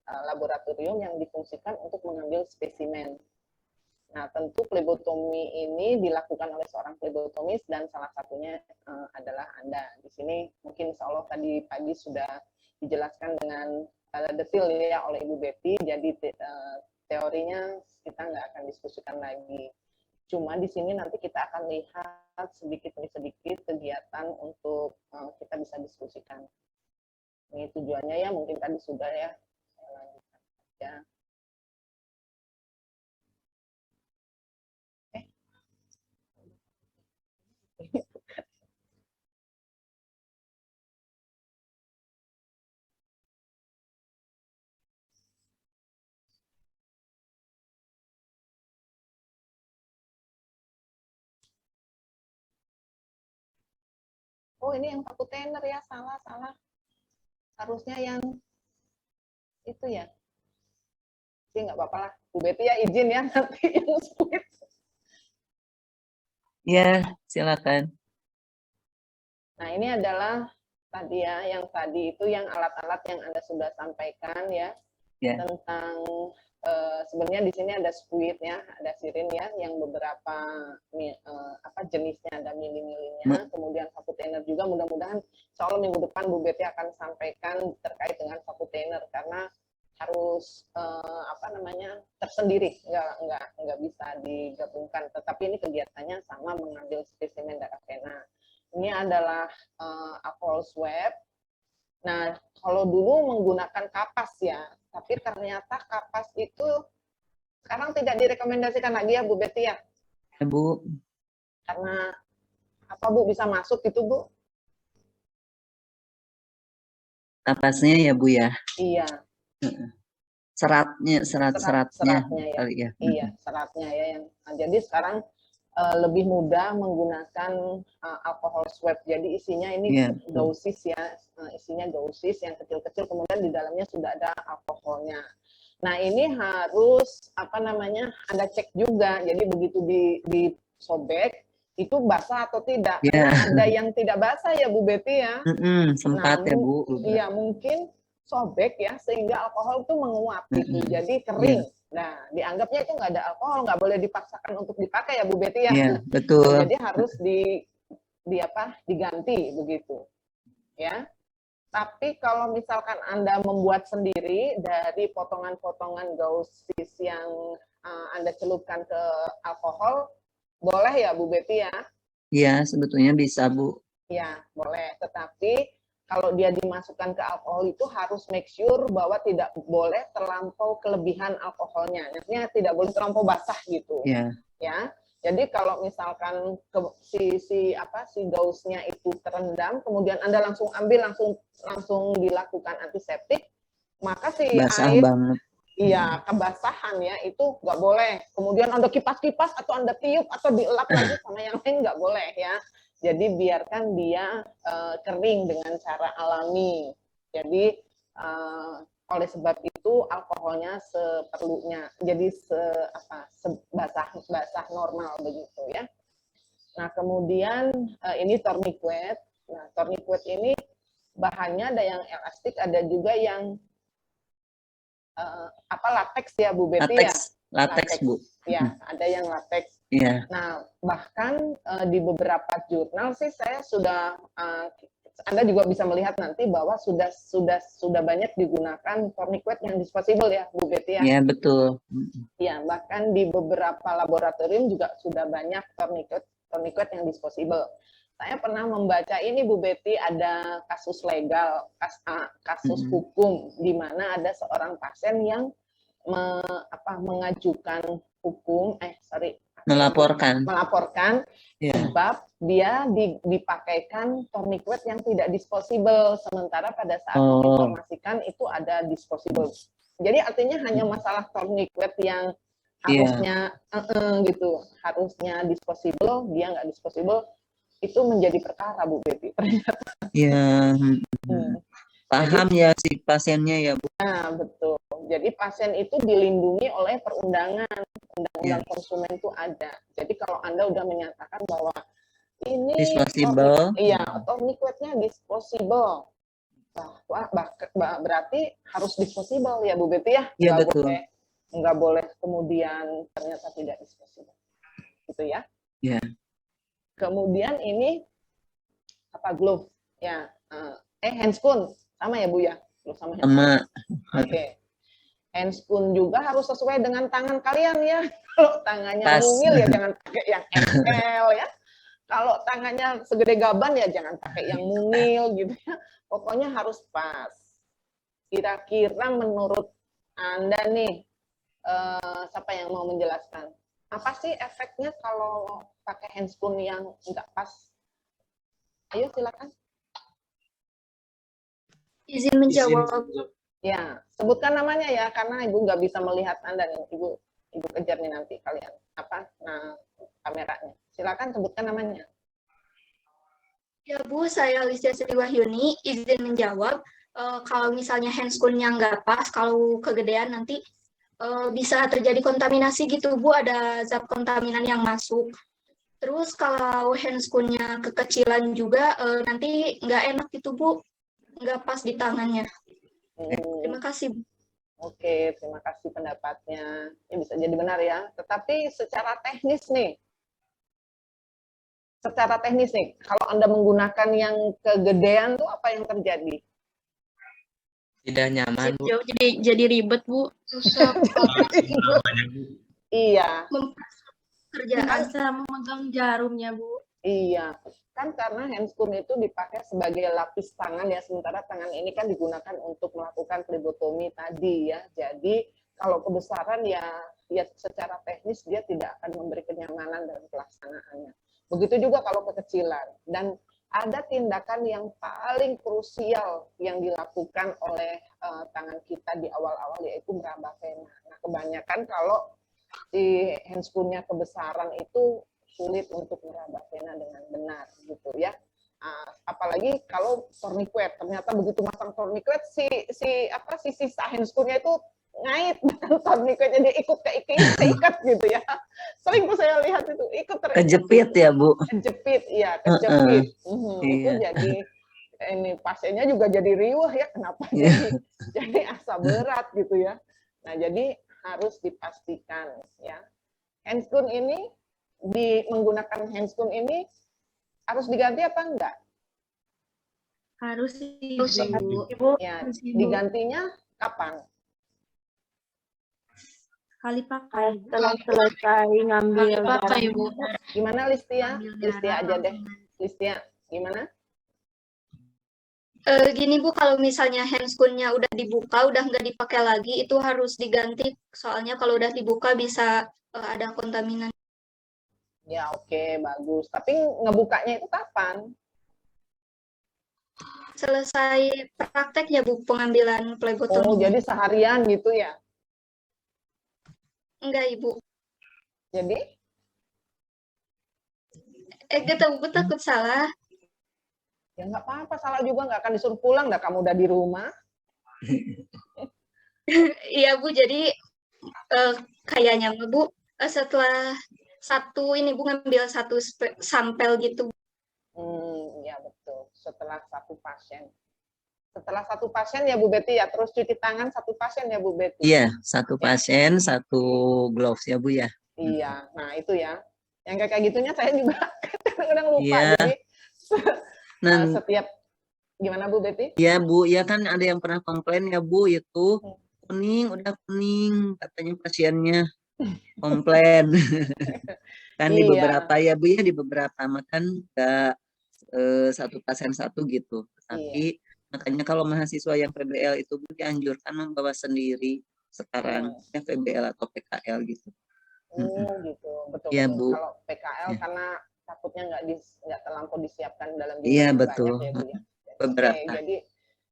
laboratorium yang difungsikan untuk mengambil spesimen. Nah, tentu plebotomi ini dilakukan oleh seorang plebotomis dan salah satunya adalah Anda. Di sini mungkin insya Allah tadi pagi sudah dijelaskan dengan detail ya oleh Ibu Betty, jadi teorinya kita nggak akan diskusikan lagi. Cuma di sini nanti kita akan lihat sedikit demi sedikit kegiatan untuk kita bisa diskusikan. Ini tujuannya ya, mungkin tadi sudah ya. Saya lanjutkan saja. Oh, ini yang satu tenor ya, salah. Harusnya yang itu ya. Sih nggak apa-apa lah. Bu Betty ya izin ya nanti yang split. Ya, silakan. Nah, ini adalah tadi ya, yang tadi itu yang alat-alat yang Anda sudah sampaikan ya. Tentang sebenarnya di sini ada squid ya, ada sirin ya, yang beberapa jenisnya, ada mili-milinya, kemudian vacuum thinner juga. Mudah-mudahan soal minggu depan Bu Betty akan sampaikan terkait dengan vacuum thinner, karena harus tersendiri, nggak bisa digabungkan. Tetapi ini kegiatannya sama, mengambil spesimen darah vena. Ini adalah alcohol swab. Nah, kalau dulu menggunakan kapas ya, tapi ternyata kapas itu sekarang tidak direkomendasikan lagi ya Bu Betty ya? Ya, Bu. Karena apa Bu, bisa masuk gitu Bu? Kapasnya ya Bu ya? Iya. Seratnya ya. Iya, seratnya ya. Jadi sekarang lebih mudah menggunakan alcohol swab. Jadi isinya ini dosis ya, isinya dosis yang kecil-kecil, kemudian di dalamnya sudah ada alkoholnya. Nah, ini harus Anda cek juga. Jadi begitu disobek itu basah atau tidak. Karena ada yang tidak basah ya Bu Betty ya. Sempat ya Bu. Iya, mungkin sobek ya, sehingga alkohol itu menguap gitu, jadi kering. Nah, dianggapnya itu nggak ada alkohol, nggak boleh dipaksakan untuk dipakai ya Bu Betty ya. Iya, betul. Jadi harus diganti begitu ya. Tapi kalau misalkan Anda membuat sendiri dari potongan-potongan gausis yang Anda celupkan ke alkohol, boleh ya Bu Betty ya? Iya, sebetulnya bisa Bu. Ya, boleh. Tetapi kalau dia dimasukkan ke alkohol itu harus make sure bahwa tidak boleh terlampau kelebihan alkoholnya. Artinya tidak boleh terlampau basah gitu. Iya. Ya. Jadi kalau misalkan si gausnya itu terendam, kemudian Anda langsung ambil, langsung dilakukan antiseptik, maka si Basah air, banget. iya, kebasahan ya, itu nggak boleh. Kemudian Anda kipas-kipas atau Anda tiup atau dielap lagi sama yang lain, nggak boleh ya. Jadi biarkan dia kering dengan cara alami. Jadi oleh sebab itu alkoholnya seperlunya. Jadi basah normal begitu ya. Nah, kemudian ini tourniquet. Nah, tourniquet ini bahannya ada yang elastik, ada juga yang latex ya Bu Betty ya. Latex Bu. Ya, ada yang latex. Iya. Nah, bahkan di beberapa jurnal sih saya sudah Anda juga bisa melihat nanti bahwa sudah banyak digunakan tourniquet yang disposable ya Bu Betty ya. Iya, betul. Iya, bahkan di beberapa laboratorium juga sudah banyak tourniquet yang disposable. Saya pernah membaca ini Bu Betty, ada kasus legal, kasus hukum di mana ada seorang pasien yang mengajukan melaporkan sebab dia dipakaikan tourniquet yang tidak disposable, sementara pada saat menginformasikan itu ada disposable. Jadi artinya hanya masalah tourniquet yang harusnya harusnya disposable, dia nggak disposable, itu menjadi perkara Bu Betty ternyata. Iya. Paham ya si pasiennya ya Bu. Nah, betul. Jadi pasien itu dilindungi oleh perundangan, undang-undang konsumen itu ada. Jadi kalau Anda udah menyatakan bahwa ini disposable, tourniquetnya disposable, berarti harus disposable ya Bu Betty ya. Iya, betul. Nggak boleh kemudian ternyata tidak disposable, gitu ya. Iya. Kemudian ini glove ya, handscoon sama ya Bu ya, sama. Oke. Handscoon juga harus sesuai dengan tangan kalian ya. Kalau tangannya mungil ya jangan pakai yang XL ya. Kalau tangannya segede gaban ya jangan pakai yang mungil gitu ya. Pokoknya harus pas. Kira-kira menurut Anda nih, siapa yang mau menjelaskan? Apa sih efeknya kalau pakai handscoon yang nggak pas? Ayo silakan. Izin menjawab. Ya, sebutkan namanya ya, karena Ibu nggak bisa melihat Anda nih. Ibu kejar nih nanti kalian. Kameranya. Silakan sebutkan namanya. Ya Bu, saya Alicia Sri Wahyuni, izin menjawab. Kalau misalnya handscoon-nya nggak pas, kalau kegedean nanti bisa terjadi kontaminasi gitu Bu, ada zat kontaminan yang masuk. Terus kalau handscoon-nya kekecilan juga nanti nggak enak gitu Bu, nggak pas di tangannya. Terima kasih. Oke, terima kasih pendapatnya. Ini bisa jadi benar ya. Tetapi secara teknis nih, kalau Anda menggunakan yang kegedean tuh apa yang terjadi? Tidak nyaman Bu. Jadi ribet Bu, susah. Iya. Kerjaan bisa memegang jarumnya Bu. Iya, kan karena handscoon itu dipakai sebagai lapis tangan ya, sementara tangan ini kan digunakan untuk melakukan flebotomi tadi ya. Jadi kalau kebesaran ya secara teknis dia tidak akan memberi kenyamanan dalam pelaksanaannya. Begitu juga kalau kekecilan. Dan ada tindakan yang paling krusial yang dilakukan oleh tangan kita di awal-awal, yaitu meraba vena. Nah, kebanyakan kalau si handscoon-nya kebesaran itu sulit untuk meraba vena dengan benar gitu ya. Apalagi kalau tourniquet, ternyata begitu masang tourniquet si sisa handscoon-nya itu ngait dan tourniquetnya dia ikut keikat gitu ya. Sering tuh saya lihat itu ikut terikat. Kejepit ya Bu. Kejepit, iya kejepit. Itu ini pasiennya juga jadi riuh ya, kenapa jadi asa berat gitu ya. Nah, jadi harus dipastikan ya. Handscoon ini menggunakan handscoon ini harus diganti apa enggak? Harus sih, Ibu. Ya, digantinya kapan? Kali pakai. Setelah selesai ngambil darah. Gimana Listia? Ambil Listia darah aja deh. langsung. Listia, gimana? Gini Bu, kalau misalnya handscoon-nya udah dibuka, udah nggak dipakai lagi, itu harus diganti. Soalnya kalau udah dibuka bisa ada kontaminan. Ya oke, bagus. Tapi ngebukanya itu kapan? Selesai prakteknya Bu, pengambilan Oh, plebotomi. jadi seharian gitu ya? Enggak Ibu. Jadi? Gue takut salah. Ya nggak apa-apa, salah juga nggak akan disuruh pulang, dah kamu udah di rumah. Iya Bu, jadi kayaknya Bu, setelah Bu ngambil satu sampel gitu. Ya betul. Setelah satu pasien. Setelah satu pasien ya Bu Betty ya, terus cuci tangan satu pasien ya Bu Betty. Iya, satu pasien, satu gloves ya Bu ya. Iya, nah itu ya. Yang kayak gitunya saya juga kadang-kadang lupa. Iya. Jadi Nah, setiap gimana Bu Betty? ya Bu, ya kan ada yang pernah komplain ya Bu, itu kuning, udah kuning, katanya pasiennya komplain. Kan di Iya. beberapa ya Bu ya, di beberapa makan enggak satu pasien satu gitu. Tapi makanya kalau mahasiswa yang PBL itu Bu dianjurkan membawa sendiri sekarang ya PBL atau PKL gitu. Gitu, betul. Iya, betul. Bu. Kalau PKL karena takutnya nggak terlampau disiapkan dalam jumlah Iya, yang betul. banyak ya Bu ya. Beberapa. Oke, jadi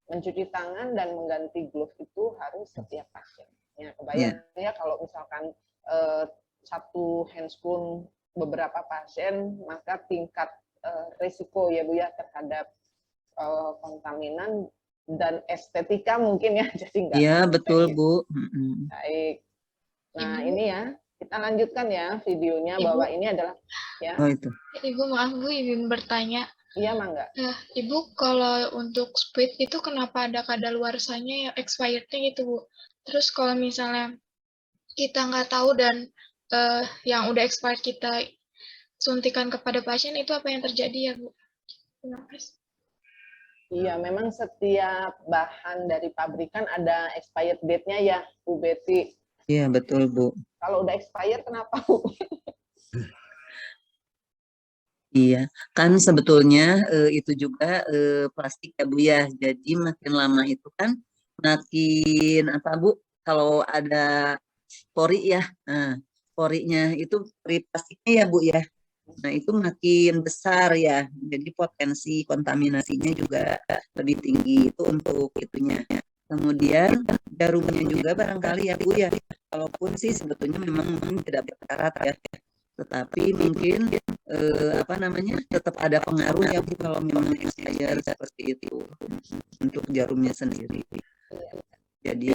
mencuci tangan dan mengganti glove itu harus setiap pasien. Ya, kebayang ya kalau misalkan satu handscoon beberapa pasien, maka tingkat risiko ya Bu ya terhadap kontaminan dan estetika mungkin ya, jadi enggak. Iya, betul Bu. Baik. Nah, ini ya, kita lanjutkan ya videonya Ibu. bahwa ini adalah ya. Oh itu. Ibu maaf Bu, izin bertanya. Iya, Mangga. Ibu kalau untuk speed itu kenapa ada kadaluarsanya ya expirednya gitu Bu? Terus kalau misalnya kita nggak tahu dan yang udah expired kita suntikan kepada pasien itu apa yang terjadi ya Bu? Terima kasih. Iya, memang setiap bahan dari pabrikan ada expired date-nya ya, Bu Betty. Iya, betul Bu. Kalau udah expired kenapa Bu? Iya, kan sebetulnya itu juga plastik ya Bu ya. Jadi makin lama itu kan makin apa Bu? Kalau ada pori ya, nah, porinya itu pori plastiknya ya Bu ya. Nah itu makin besar ya. Jadi potensi kontaminasinya juga lebih tinggi itu untuk itunya. Kemudian jarumnya juga barangkali ya Bu ya. Walaupun sih sebetulnya memang tidak berkarat ya. Tetapi mungkin apa namanya tetap ada pengaruh ya Bu kalau memang expired seperti itu untuk jarumnya sendiri. Jadi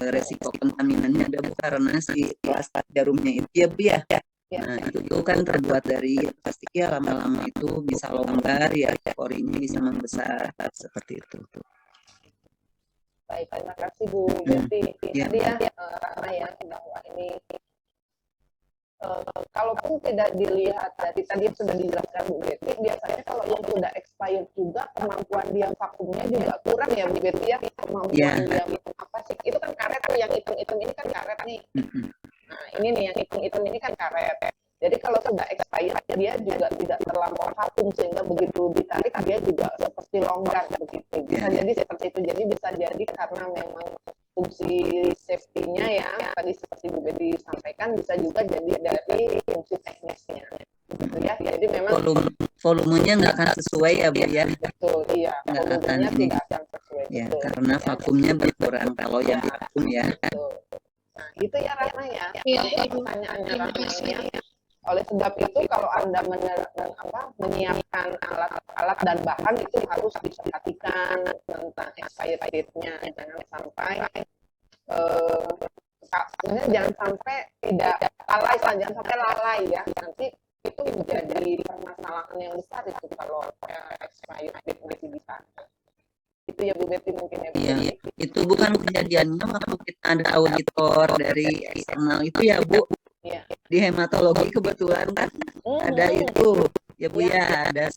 resiko kontaminannya ada Bu karena si plastik jarumnya itu ya Bu ya. Nah itu kan terbuat dari plastik ya, lama-lama itu bisa longgar ya, porinya bisa membesar seperti itu. Baik, terima kasih Bu Betty. Tadi ya Rana ya bahwa ini kalaupun tidak dilihat tadi sudah dijelaskan Bu Betty, biasanya kalau yang sudah expired juga kemampuan dia vakumnya juga kurang ya Bu Betty ya, kemampuan dia apa sih, itu kan karet tuh, yang hitam-hitam ini kan karet nih. Nah ini nih yang hitam-hitam ini kan karet. Jadi kalau sudah expired dia juga tidak terlampau vakum sehingga begitu ditarik dia juga seperti longgar begitu. Bisa jadi seperti itu. Jadi bisa jadi karena memang fungsi safety-nya ya tadi seperti Bu Betty sampaikan, bisa juga jadi dari fungsi teknisnya. Gitu ya. Jadi memang volumenya nggak akan sesuai ya Bu ya. Betul, iya. Volumenya tidak akan sesuai. Ya, karena vakumnya berkurang kalau yang vakum ya. Betul. Nah, itu ya Rahma ya. Pertanyaannya Rahma ya. Oleh sebab itu kalau Anda menyiapkan alat dan bahan itu harus diperhatikan tentang expired date-nya. Jangan sampai jangan sampai tidak lalai, jangan sampai lalai ya. Nanti itu menjadi permasalahan yang besar itu kalau expired date masih bisa. Itu ya Bu Betty mungkin ya Bu. Iya, itu bukan kejadiannya waktu kita ada auditor dari eksternal itu ya Bu. Iya. Di hematologi kebetulan kan ada itu ya Bu ya, ada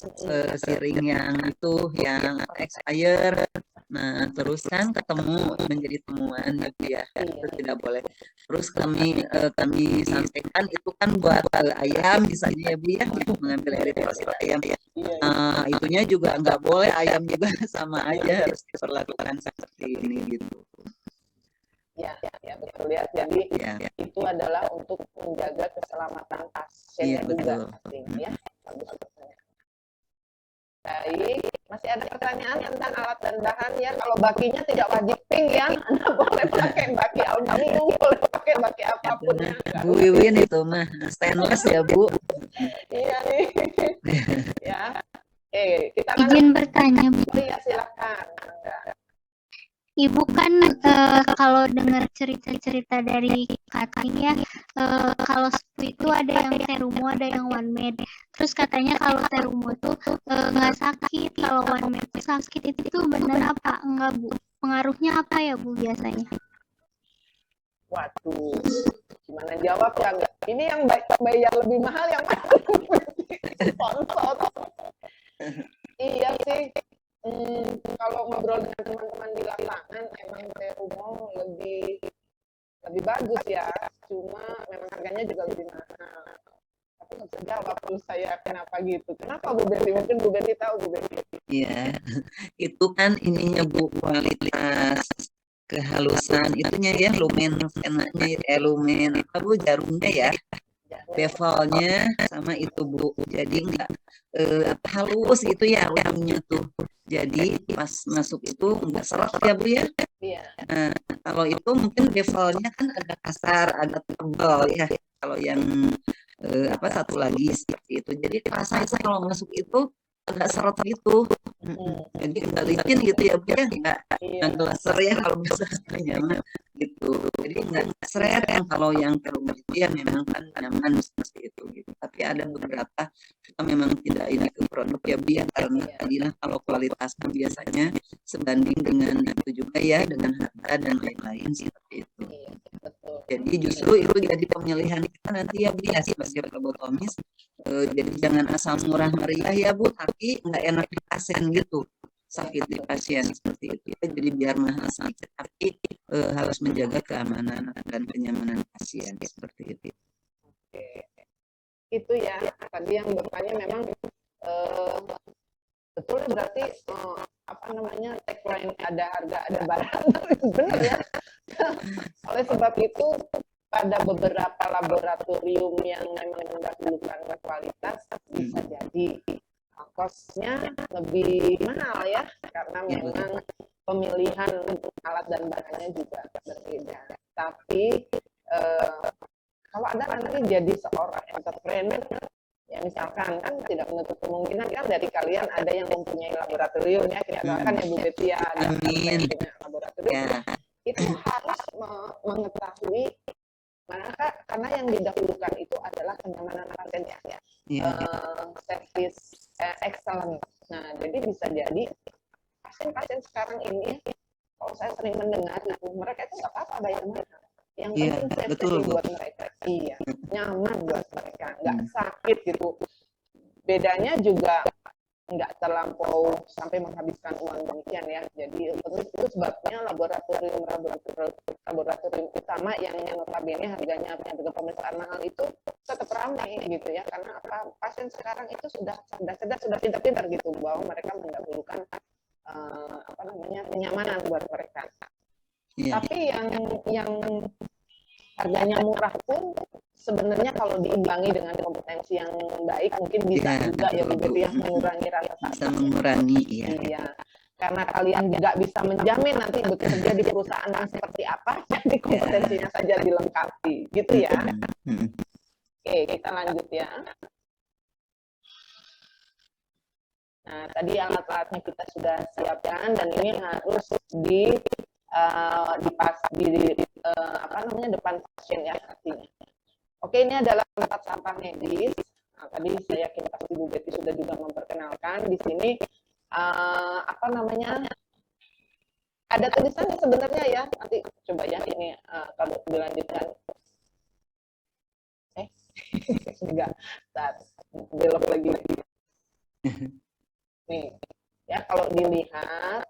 siring yang itu yang expire. Nah, terus kan ketemu menjadi temuan ya Bu ya, itu tidak boleh. Terus kami sampaikan itu kan buat ayam misalnya ya Bu ya, mengambil eritrosit ayam ya. Itunya juga nggak boleh, ayam juga sama aja harus diperlakukan seperti ini gitu. Ya betul ya. Jadi itu adalah untuk menjaga keselamatan pasien juga pastinya ya. Baik, masih ada pertanyaan tentang alat dan bahan ya. Kalau bakinya tidak wajib pink ya, Anda boleh pakai baki aluminium, boleh pakai baki apapun ya. Bu Wiwin itu mah stainless ya Bu. Iya nih. Ya. Kita izin bertanya Bu. Iya silakan. Ibu kan kalau dengar cerita-cerita dari katanya kalau SPU itu ada yang terumo, ada yang one med. Terus katanya kalau terumo tuh nggak sakit, kalau one med tuh sakit. Itu benar apa enggak Bu? Pengaruhnya apa ya Bu biasanya? Waduh, gimana jawab ya? Ini yang bayar lebih mahal yang mana? Sponsor. Iya sih. Kalau ngobrol dengan teman-teman di lapangan emang terumo lebih bagus ya, cuma memang harganya juga lebih mahal. Tapi nggak bisa jawab kalau saya kenapa gitu. Kenapa Bu Betty? Mungkin Bu Betty tahu Bu Betty. Iya, itu kan ininya Bu, kualitas kehalusan itunya ya, lumen fenanya, lumen apa Bu, jarumnya ya, bevelnya sama itu Bu, jadi nggak halus gitu ya ujungnya tuh. Jadi pas masuk itu nggak seret ya Bu ya. Nah, kalau itu mungkin bevelnya kan agak kasar, agak tebal ya. Kalau yang satu lagi seperti itu. Jadi rasanya kalau masuk itu agak seret gitu. Jadi nggak licin gitu ya Bu ya, nggak glaser ya kalau misalnya gitu. Jadi nggak seret yang kalau yang terumo itu ya memang kan nyaman seperti itu gitu. Tapi ada beberapa kita memang tidak ini ke produk ya Bu ya, karena tadilah kalau kualitasnya biasanya sebanding dengan itu juga ya, dengan harga dan lain-lain seperti itu. Jadi justru itu jadi pemilihan kita nanti ya Bu ya sebagai plebotomis. Jadi jangan asal murah meriah ya Bu, tapi nggak enak di pasien gitu, sakit di pasien seperti itu. Jadi biar mahal sakit, tapi harus menjaga keamanan dan kenyamanan pasien seperti itu. Itu ya, tadi yang bertanya memang betul berarti tagline ada harga ada barang. Benar ya. Oleh sebab itu pada beberapa laboratorium yang memang mendahulukan kualitas bisa jadi kosnya lebih mahal ya, karena memang pemilihan alat dan bahannya juga berbeda. Tapi kalau ada nanti jadi seorang entrepreneur, ya misalkan kan tidak menutup kemungkinan kan dari kalian ada yang mempunyai laboratorium ya, kita doakan ya Bu Betty ya, ada yang punya laboratorium. Itu harus mengetahui karena yang didahulukan itu adalah kenyamanan pasien ya, service excellent. Nah, jadi bisa jadi pasien-pasien sekarang ini, kalau saya sering mendengar, mereka itu nggak apa-apa bayar mahal. Yang penting safety buat mereka, nyaman buat mereka, nggak sakit gitu. Bedanya juga nggak terlampau sampai menghabiskan uang demikian ya. Jadi itu sebabnya laboratorium utama yang notabene harganya juga pemeriksaan mahal itu tetap ramai gitu ya, karena apa, pasien sekarang itu sudah cerdas, sudah pintar-pintar gitu bahwa mereka mendahulukan kenyamanan buat mereka. Tapi yang harganya murah pun sebenarnya kalau diimbangi dengan kompetensi yang baik mungkin bisa juga ya Bu Betty ya, mengurangi rasa sakit. Bisa mengurangi iya. Karena kalian juga bisa menjamin nanti bekerja di perusahaan yang seperti apa, jadi kompetensinya saja dilengkapi gitu ya. Oke, kita lanjut ya. Nah, tadi alat-alatnya kita sudah siapkan dan ini harus depan pasien ya artinya. Oke, ini adalah tempat sampah medis. Nah, tadi saya yakin pasti Bu Betty sudah juga memperkenalkan di sini apa namanya, ada tulisannya sebenarnya ya. Nanti coba ya ini kalau dilanjutkan. Enggak, belok lagi. Nih, ya kalau dilihat,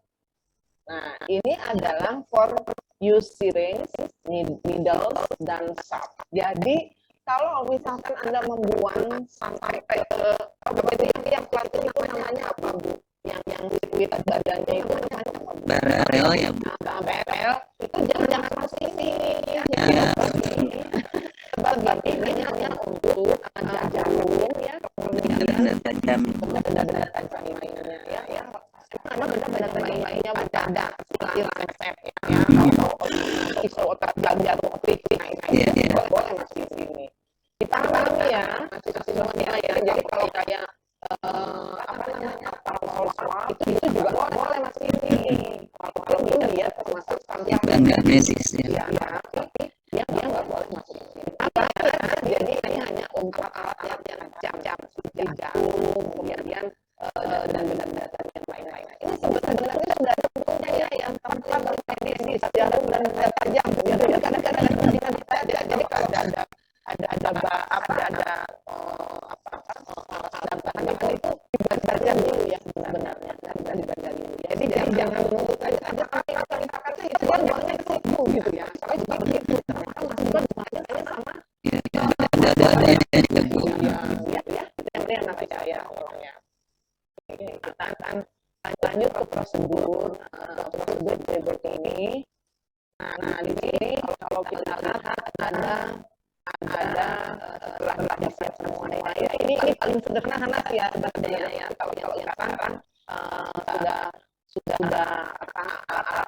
nah ini adalah for use syringe, needles, dan sharp. Jadi kalau misalkan Anda membuang sampai ke yang plastik itu namanya apa Bu? Yang liquid badannya itu namanya apa Bu? Barel ya Bu. Barel itu jangan masuk ini ya. Bagi ini hanya untuk jarum ya, kemudian tajam lainnya ya. Karena benar-benar lainnya ada resep ya. Kalau pisau otak jarum optik, boleh masih di sini. Kita pahami ya, masih semuanya ya. Jadi kalau kayak apa namanya, kalau itu juga boleh masih ini. Kalau ini lihat termasuk yang enggak basic ya. Tapi dia nggak boleh masuk ke sini. Jadi ini hanya untuk alat yang jam seperti jarum, kemudian dan benda-benda yang lain-lain. Ini sebenarnya sudah tentunya ya yang tempat medis, jarum dan benda tajam. Kadang-kadang kita jadi kalau ada itu dibaca dulu ya sebenarnya, dibaca dulu. Jadi jangan menurut aja pakai kata-kata itu kan buangnya ke situ gitu ya. Kalau seperti itu ternyata masukkan semuanya sama. Yang nanti saya tolongnya. Kita akan lanjut ke prosedur berikut ini. Nah di sini kalau kita lihat ada setelah disiap semuanya ya, ini paling sederhana ya sebenarnya ya. Kalau sekarang kan sudah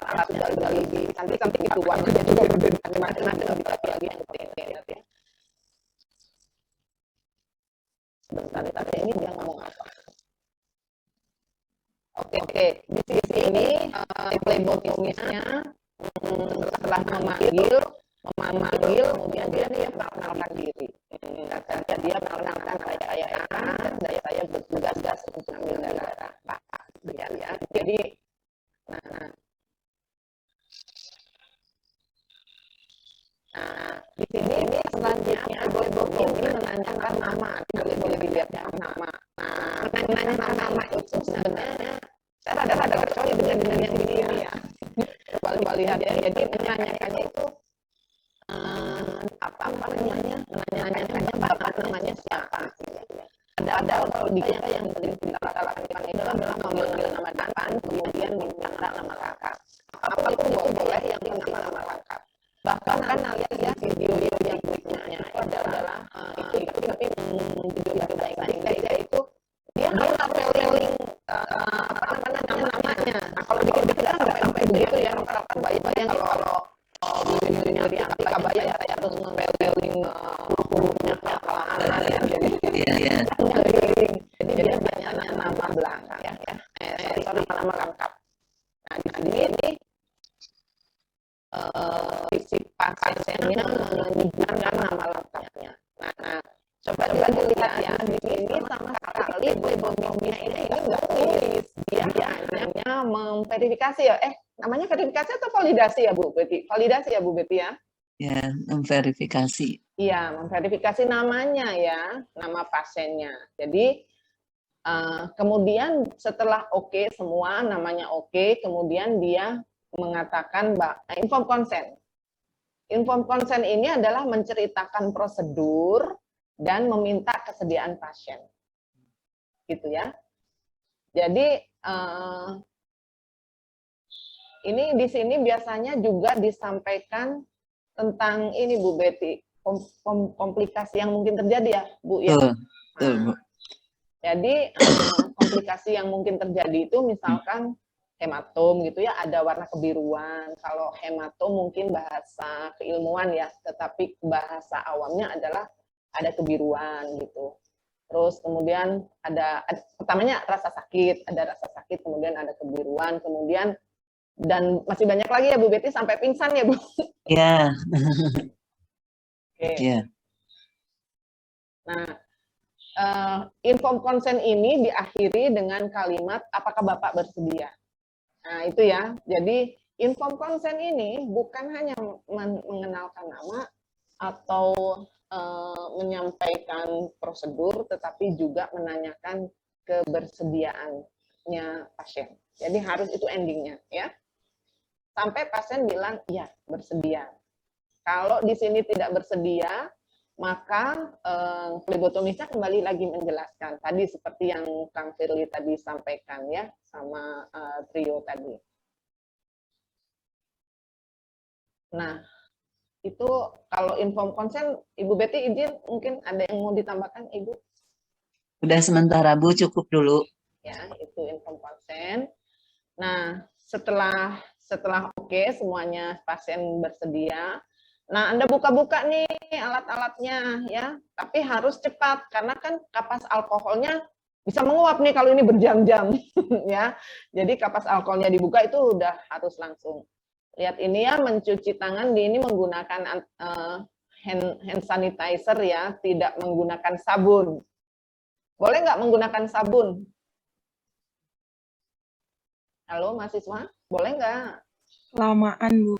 alat sudah lebih cantik itu, warnanya juga berbeda macam-macam, bisa lagi yang penting ya. Sebentar tadi ini dia ngomong apa? Oke. Di sini phlebotomisnya setelah memanggil, kemudian dia memperkenalkan diri. Dia memperkenalkan saya Eka, saya bertugas untuk ambil darah Pak. Ya. Jadi, di sini selanjutnya ini menanyakan nama, boleh dilihat ya nama. Nah, menanyakan nama itu sebenarnya saya ada kecuali dengan yang di sini ya. Coba lihat ya. Jadi menanyakannya itu apa namanya? Menanyakannya bapak namanya siapa? Ada kalau di kita yang sering kita lakukan itu adalah memanggil nama depan, kemudian meminta nama kakak. Apa itu boleh yang penting nama kakak. Bahkan kan lihat ya video yang berikutnya adalah itu tapi video baik-baik itu dia spelling namanya. Nah kalau dikit-dikit sampai begitu ya, bayang kalau videonya di Kabayang saya harus spelling hurufnya pelan-pelan ya. Jadi dia banyak nama belakang ya. Nama lengkap. Nah di sini ini isi pasiennya menyebutkan nama lengkapnya. Nah, coba dilihat ya di sini sama sekali phlebotomia ini nggak tulis, dia hanya memverifikasi ya. Namanya verifikasi atau validasi ya Bu Betty? Validasi ya Bu Betty ya? Ya, memverifikasi. Iya, memverifikasi namanya ya, nama pasiennya. Jadi kemudian setelah oke semua, namanya oke, kemudian dia mengatakan inform consent. Inform consent ini adalah menceritakan prosedur dan meminta kesediaan pasien. Gitu ya. Jadi ini di sini biasanya juga disampaikan tentang ini Bu Betty, komplikasi yang mungkin terjadi ya Bu ya. Jadi komplikasi yang mungkin terjadi itu misalkan hematom gitu ya, ada warna kebiruan. Kalau hematom mungkin bahasa keilmuan ya, tetapi bahasa awamnya adalah ada kebiruan gitu. Terus kemudian pertamanya rasa sakit, kemudian ada kebiruan, kemudian dan masih banyak lagi ya Bu Betty sampai pingsan ya Bu. Ya. Oke. Ya. Nah, inform consent ini diakhiri dengan kalimat apakah Bapak bersedia. Nah, itu ya. Jadi inform consent ini bukan hanya mengenalkan nama atau menyampaikan prosedur, tetapi juga menanyakan kebersediaannya pasien. Jadi harus itu endingnya ya. Sampai pasien bilang iya bersedia. Kalau di sini tidak bersedia, maka flebotomisnya kembali lagi menjelaskan tadi seperti yang Kang Firly tadi sampaikan ya sama trio tadi. Nah, itu kalau inform consent, Ibu Betty izin mungkin ada yang mau ditambahkan Ibu? Udah sementara Bu, cukup dulu. Ya, itu inform consent. Nah, setelah oke semuanya pasien bersedia, nah, Anda buka-buka nih alat-alatnya ya, tapi harus cepat karena kan kapas alkoholnya bisa menguap nih kalau ini berjam-jam ya. Jadi kapas alkoholnya dibuka itu udah harus langsung. Lihat ini ya, mencuci tangan di ini menggunakan hand sanitizer ya, tidak menggunakan sabun. Boleh nggak menggunakan sabun? Halo mahasiswa, boleh nggak? Lamaan, Bu.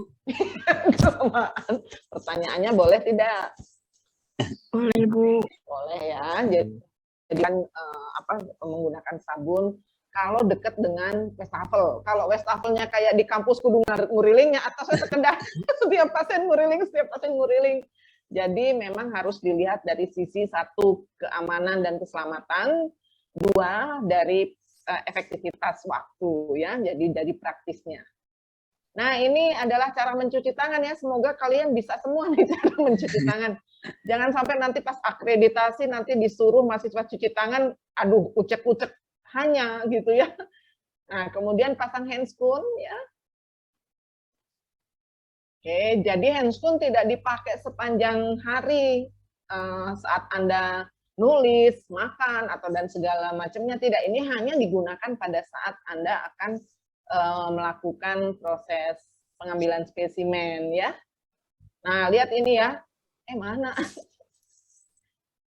Lamaan. Pertanyaannya boleh tidak? Boleh, Bu. Boleh ya. Jadi kan menggunakan sabun kalau dekat dengan wastafel. Kalau wastafelnya kayak di kampus kudu ngurilingnya atasnya sekedar setiap pasien nguriling. Jadi memang harus dilihat dari sisi satu keamanan dan keselamatan, dua dari efektivitas waktu ya. Jadi dari praktisnya. Nah, ini adalah cara mencuci tangan ya. Semoga kalian bisa semua nih cara mencuci tangan. Jangan sampai nanti pas akreditasi nanti disuruh mahasiswa cuci tangan, aduh ucek-ucek hanya gitu ya. Nah, kemudian pasang handscoon ya. Oke, jadi handscoon tidak dipakai sepanjang hari saat Anda nulis, makan atau dan segala macamnya, tidak. Ini hanya digunakan pada saat Anda akan melakukan proses pengambilan spesimen ya. Nah, lihat ini ya. Mana?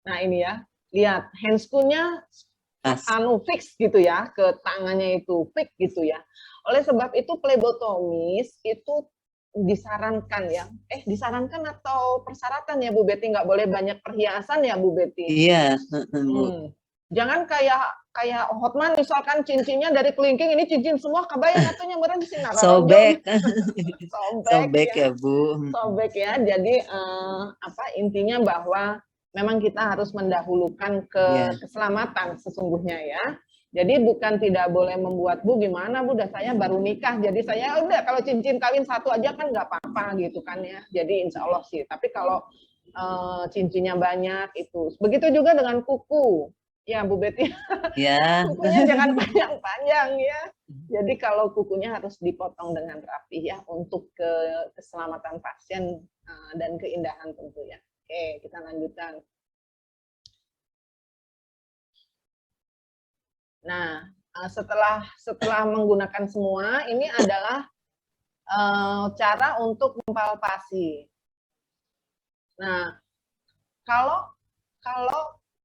Nah, ini ya. Lihat handscoon-nya fix gitu ya, ke tangannya itu fix gitu ya. Oleh sebab itu plebotomis itu disarankan ya. Disarankan atau persyaratan ya Bu Betty, nggak boleh banyak perhiasan ya Bu Betty? Iya, Bu. Jangan kayak Hotman misalkan cincinnya dari kelingking, ini cincin semua kebayang atunya meureun di sinar. Sobek. Sobek ya Bu. Sobek ya. Jadi intinya bahwa memang kita harus mendahulukan keselamatan sesungguhnya ya. Jadi bukan tidak boleh membuat, Bu gimana Bu, saya baru nikah, jadi saya udah kalau cincin kawin satu aja kan nggak apa-apa gitu kan ya. Jadi insya Allah sih. Tapi kalau cincinnya banyak itu, begitu juga dengan kuku. Ya Bu Betty, kukunya jangan panjang-panjang ya. Jadi kalau kukunya harus dipotong dengan rapi ya untuk keselamatan pasien dan keindahan tentu ya. Oke, kita lanjutkan. Nah, setelah menggunakan semua, ini adalah cara untuk mempalpasi. Nah,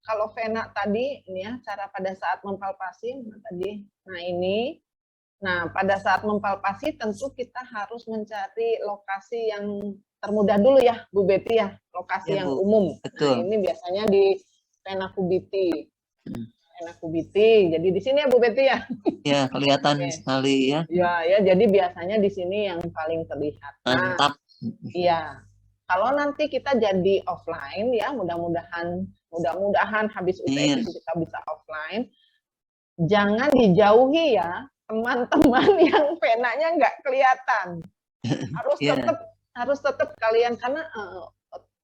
kalau vena tadi ini ya cara pada saat mempalpasi tadi. Nah, ini. Nah, pada saat mempalpasi tentu kita harus mencari lokasi yang termudah dulu ya, Bu Betty ya, lokasi yang umum. Betul. Nah, ini biasanya di vena cavity. Vena cavity. Jadi di sini ya Bu Betty ya. Ya, kelihatan sekali ya. Ya, jadi biasanya di sini yang paling terlihat. Mantap. Iya. Kalau nanti kita jadi offline ya, mudah-mudahan habis UTS kita bisa offline. Jangan dijauhi ya teman-teman yang venanya nggak kelihatan. Harus tetap kalian, karena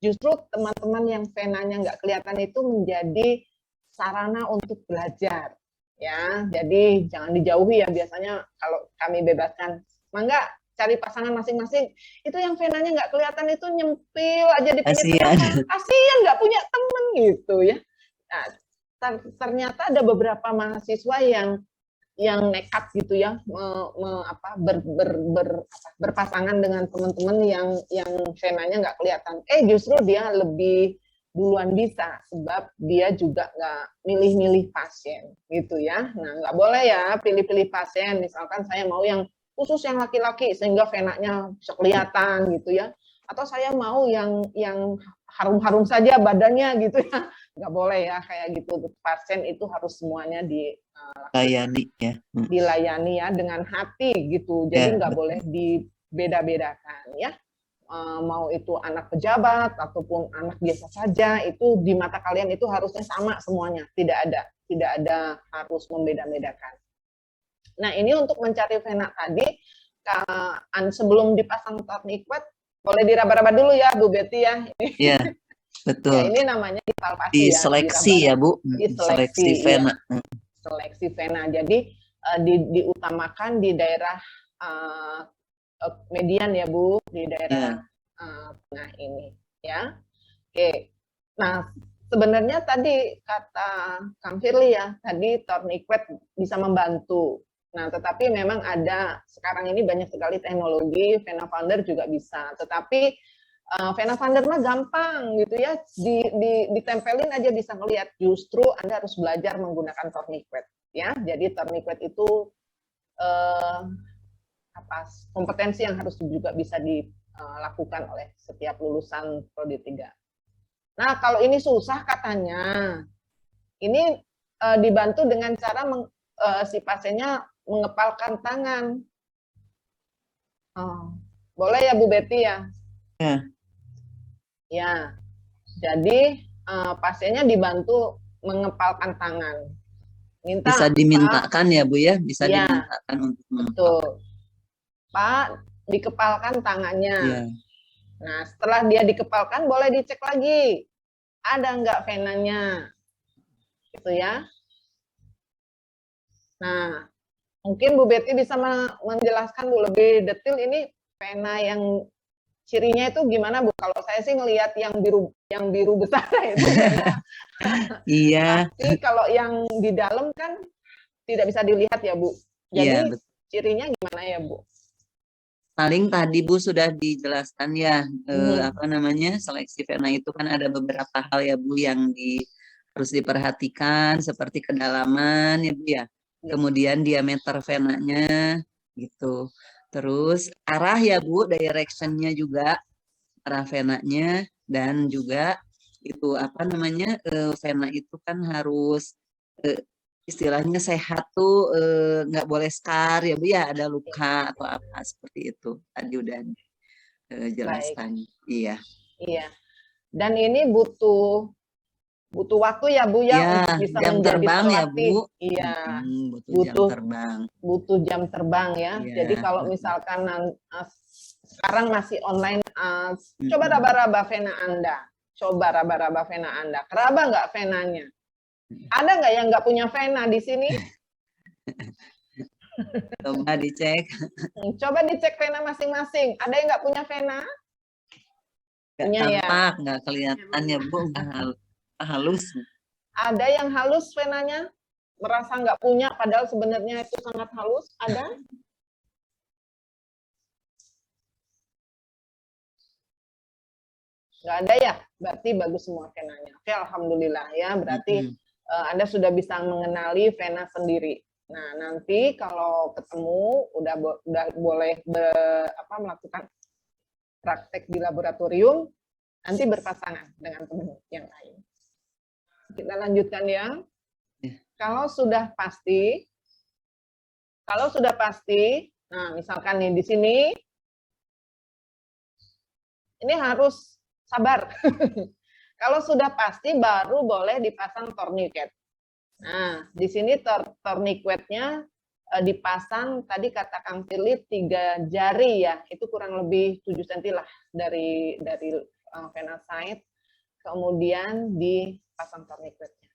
justru teman-teman yang venanya nggak kelihatan itu menjadi sarana untuk belajar ya. Jadi jangan dijauhi ya. Biasanya kalau kami bebaskan, mangga cari pasangan masing-masing. Itu yang venanya nggak kelihatan itu nyempil aja di pinggir. Kasian nggak punya temen gitu ya. Nah, ternyata ada beberapa mahasiswa yang nekat gitu ya, berpasangan dengan teman-teman yang venanya nggak kelihatan. Justru dia lebih duluan bisa, sebab dia juga nggak milih-milih pasien gitu ya. Nah, nggak boleh ya pilih-pilih pasien, misalkan saya mau yang khusus yang laki-laki sehingga venanya bisa kelihatan gitu ya, atau saya mau yang harum-harum saja badannya gitu ya, nggak boleh ya kayak gitu. Pasien itu harus semuanya Layani ya. dilayani ya dengan hati gitu, jadi nggak boleh dibeda-bedakan ya. Mau itu anak pejabat ataupun anak biasa saja, itu di mata kalian itu harusnya sama semuanya, tidak ada harus membeda-bedakan. Nah, ini untuk mencari vena tadi, sebelum dipasang tourniquet boleh diraba-raba dulu ya Bu Betty ya. Iya, betul. Ya, ini namanya dipalpasi Diseleksi ya Bu, seleksi vena. Iya. Seleksi vena, jadi diutamakan di daerah median ya Bu, di daerah tengah ini ya. Oke, nah sebenarnya tadi kata Kang Firly ya, tadi tourniquet bisa membantu. Nah, tetapi memang ada sekarang ini banyak sekali teknologi, vena Finder juga bisa. Tetapi vena Finder mah gampang gitu ya, ditempelin aja bisa ngelihat. Justru Anda harus belajar menggunakan tourniquet ya. Jadi tourniquet itu kompetensi yang harus juga bisa dilakukan oleh setiap lulusan Prodi 3. Nah, kalau ini susah katanya, ini dibantu dengan cara si pasiennya mengepalkan tangan. Boleh ya Bu Betty ya? Ya. Ya, jadi pasiennya dibantu mengepalkan tangan. Bisa dimintakan ya Bu ya, bisa dimintakan untuk betul. Pak, dikepalkan tangannya. Ya. Nah, setelah dia dikepalkan, boleh dicek lagi. Ada nggak venanya? Gitu ya. Nah, mungkin Bu Betty bisa menjelaskan Bu lebih detail ini vena yang cirinya itu gimana Bu? Kalau saya sih ngelihat yang biru besar itu. Iya. Tapi kalau yang di dalam kan tidak bisa dilihat ya Bu. Jadi cirinya gimana ya Bu? Paling tadi Bu sudah dijelaskan ya, apa namanya, seleksi vena itu kan ada beberapa hal ya Bu yang harus diperhatikan, seperti kedalaman ya Bu ya, kemudian diameter venanya gitu, terus arah ya Bu, directionnya juga, arah venanya, dan juga itu apa namanya, vena itu kan harus istilahnya sehat tuh, nggak boleh scar ya Bu ya, ada luka atau apa seperti itu tadi udah jelaskan. Iya. Iya. Dan ini butuh waktu ya Bu ya, untuk bisa jam menjadi terbang pelatih. ya Bu. Iya. Butuh jam terbang. Butuh jam terbang ya. Jadi kalau misalkan sekarang masih online, coba raba-raba vena Anda. Coba raba-raba vena Anda. Keraba nggak venanya? Ada nggak yang nggak punya vena di sini? Coba dicek. Coba dicek vena masing-masing. Ada yang nggak punya vena? Punya tampak, nggak kelihatan ya Bu, halus. Ada yang halus venanya? Merasa nggak punya, padahal sebenarnya itu sangat halus? Ada? Nggak ada ya? Berarti bagus semua venanya. Oke, alhamdulillah ya. Berarti Anda sudah bisa mengenali vena sendiri. Nah, nanti kalau ketemu udah boleh melakukan praktek di laboratorium, nanti berpasangan dengan teman yang lain. Kita lanjutkan ya. Kalau sudah pasti, nah misalkan nih di sini, ini harus sabar. Kalau sudah pasti baru boleh dipasang tourniquet. Nah, di sini tourniquetnya dipasang, tadi kata Kang Firly 3 jari ya, itu kurang lebih 7 cm lah dari vena side, kemudian dipasang tourniquetnya.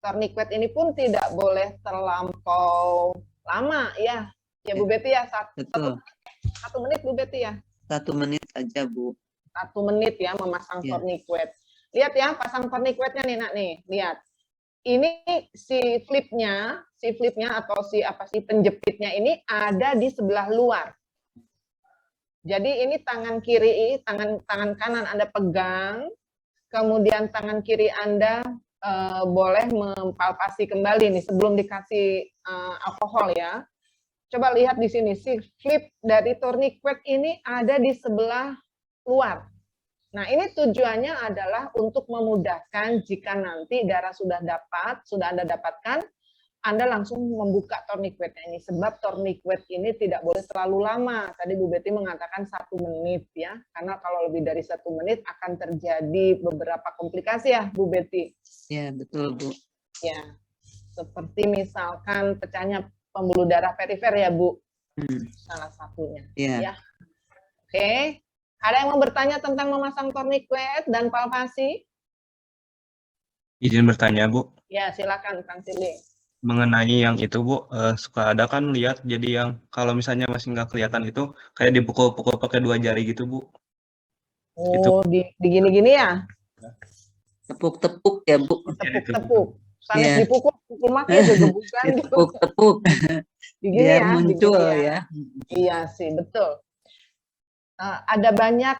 Tourniquet ini pun tidak boleh terlampau lama ya Bu Betty ya, 1 menit Bu Betty ya? 1 menit aja Bu. 1 menit ya memasang tourniquet. Lihat ya, pasang tourniquetnya nih Nak nih, lihat. Ini si flipnya atau penjepitnya ini ada di sebelah luar. Jadi ini tangan kiri, tangan kanan Anda pegang, kemudian tangan kiri Anda boleh mempalpasi kembali nih sebelum dikasih alkohol ya. Coba lihat di sini, si flip dari tourniquet ini ada di sebelah luar. Nah, ini tujuannya adalah untuk memudahkan jika nanti darah sudah Anda dapatkan, Anda langsung membuka tourniquetnya ini. Sebab tourniquet ini tidak boleh terlalu lama. Tadi Bu Betty mengatakan 1 menit ya. Karena kalau lebih dari 1 menit akan terjadi beberapa komplikasi ya Bu Betty. Ya, betul Bu. Ya, seperti misalkan pecahnya pembuluh darah perifer ya Bu. Salah satunya. Ya. Oke. Ada yang mau bertanya tentang memasang tourniquet dan palpasi? Izin bertanya, Bu. Ya, silakan Kang Silly. Mengenai yang itu, Bu, suka ada kan lihat jadi yang kalau misalnya masih nggak kelihatan itu kayak dipukul-pukul pakai 2 jari gitu, Bu. Oh, di gini-gini ya? Tepuk-tepuk ya, Bu. Tepuk-tepuk. Sanes Iya. dipukul makanya gebukan gitu. Tepuk-tepuk. Digini Biar ya, muncul digini ya. Iya sih, betul. Ada banyak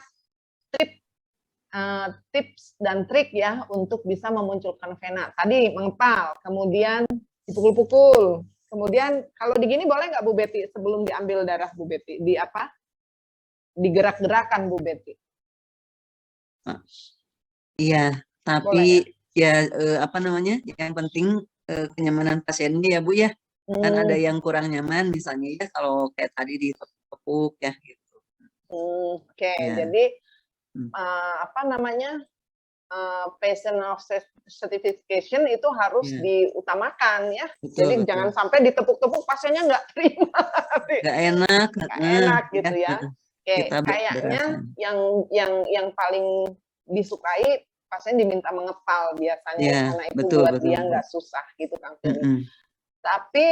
tips dan trik ya untuk bisa memunculkan vena. Tadi mengepal, kemudian dipukul-pukul. Kemudian kalau digini boleh nggak Bu Betty sebelum diambil darah Bu Betty? Di apa? Digerak-gerakan Bu Betty. Iya, tapi ya apa namanya? Yang penting kenyamanan pasiennya ya Bu ya. Kan ada yang kurang nyaman misalnya ya kalau kayak tadi ditepuk ya gitu. Oke, jadi apa namanya? Patient of certification itu harus diutamakan ya. Jadi jangan sampai ditepuk-tepuk pasiennya nggak terima. Nggak enak. Nggak enak gitu ya. Oke, kayaknya yang paling disukai pasien diminta mengepal biasanya karena itu buat dia nggak susah gitu Kang Fili. Tapi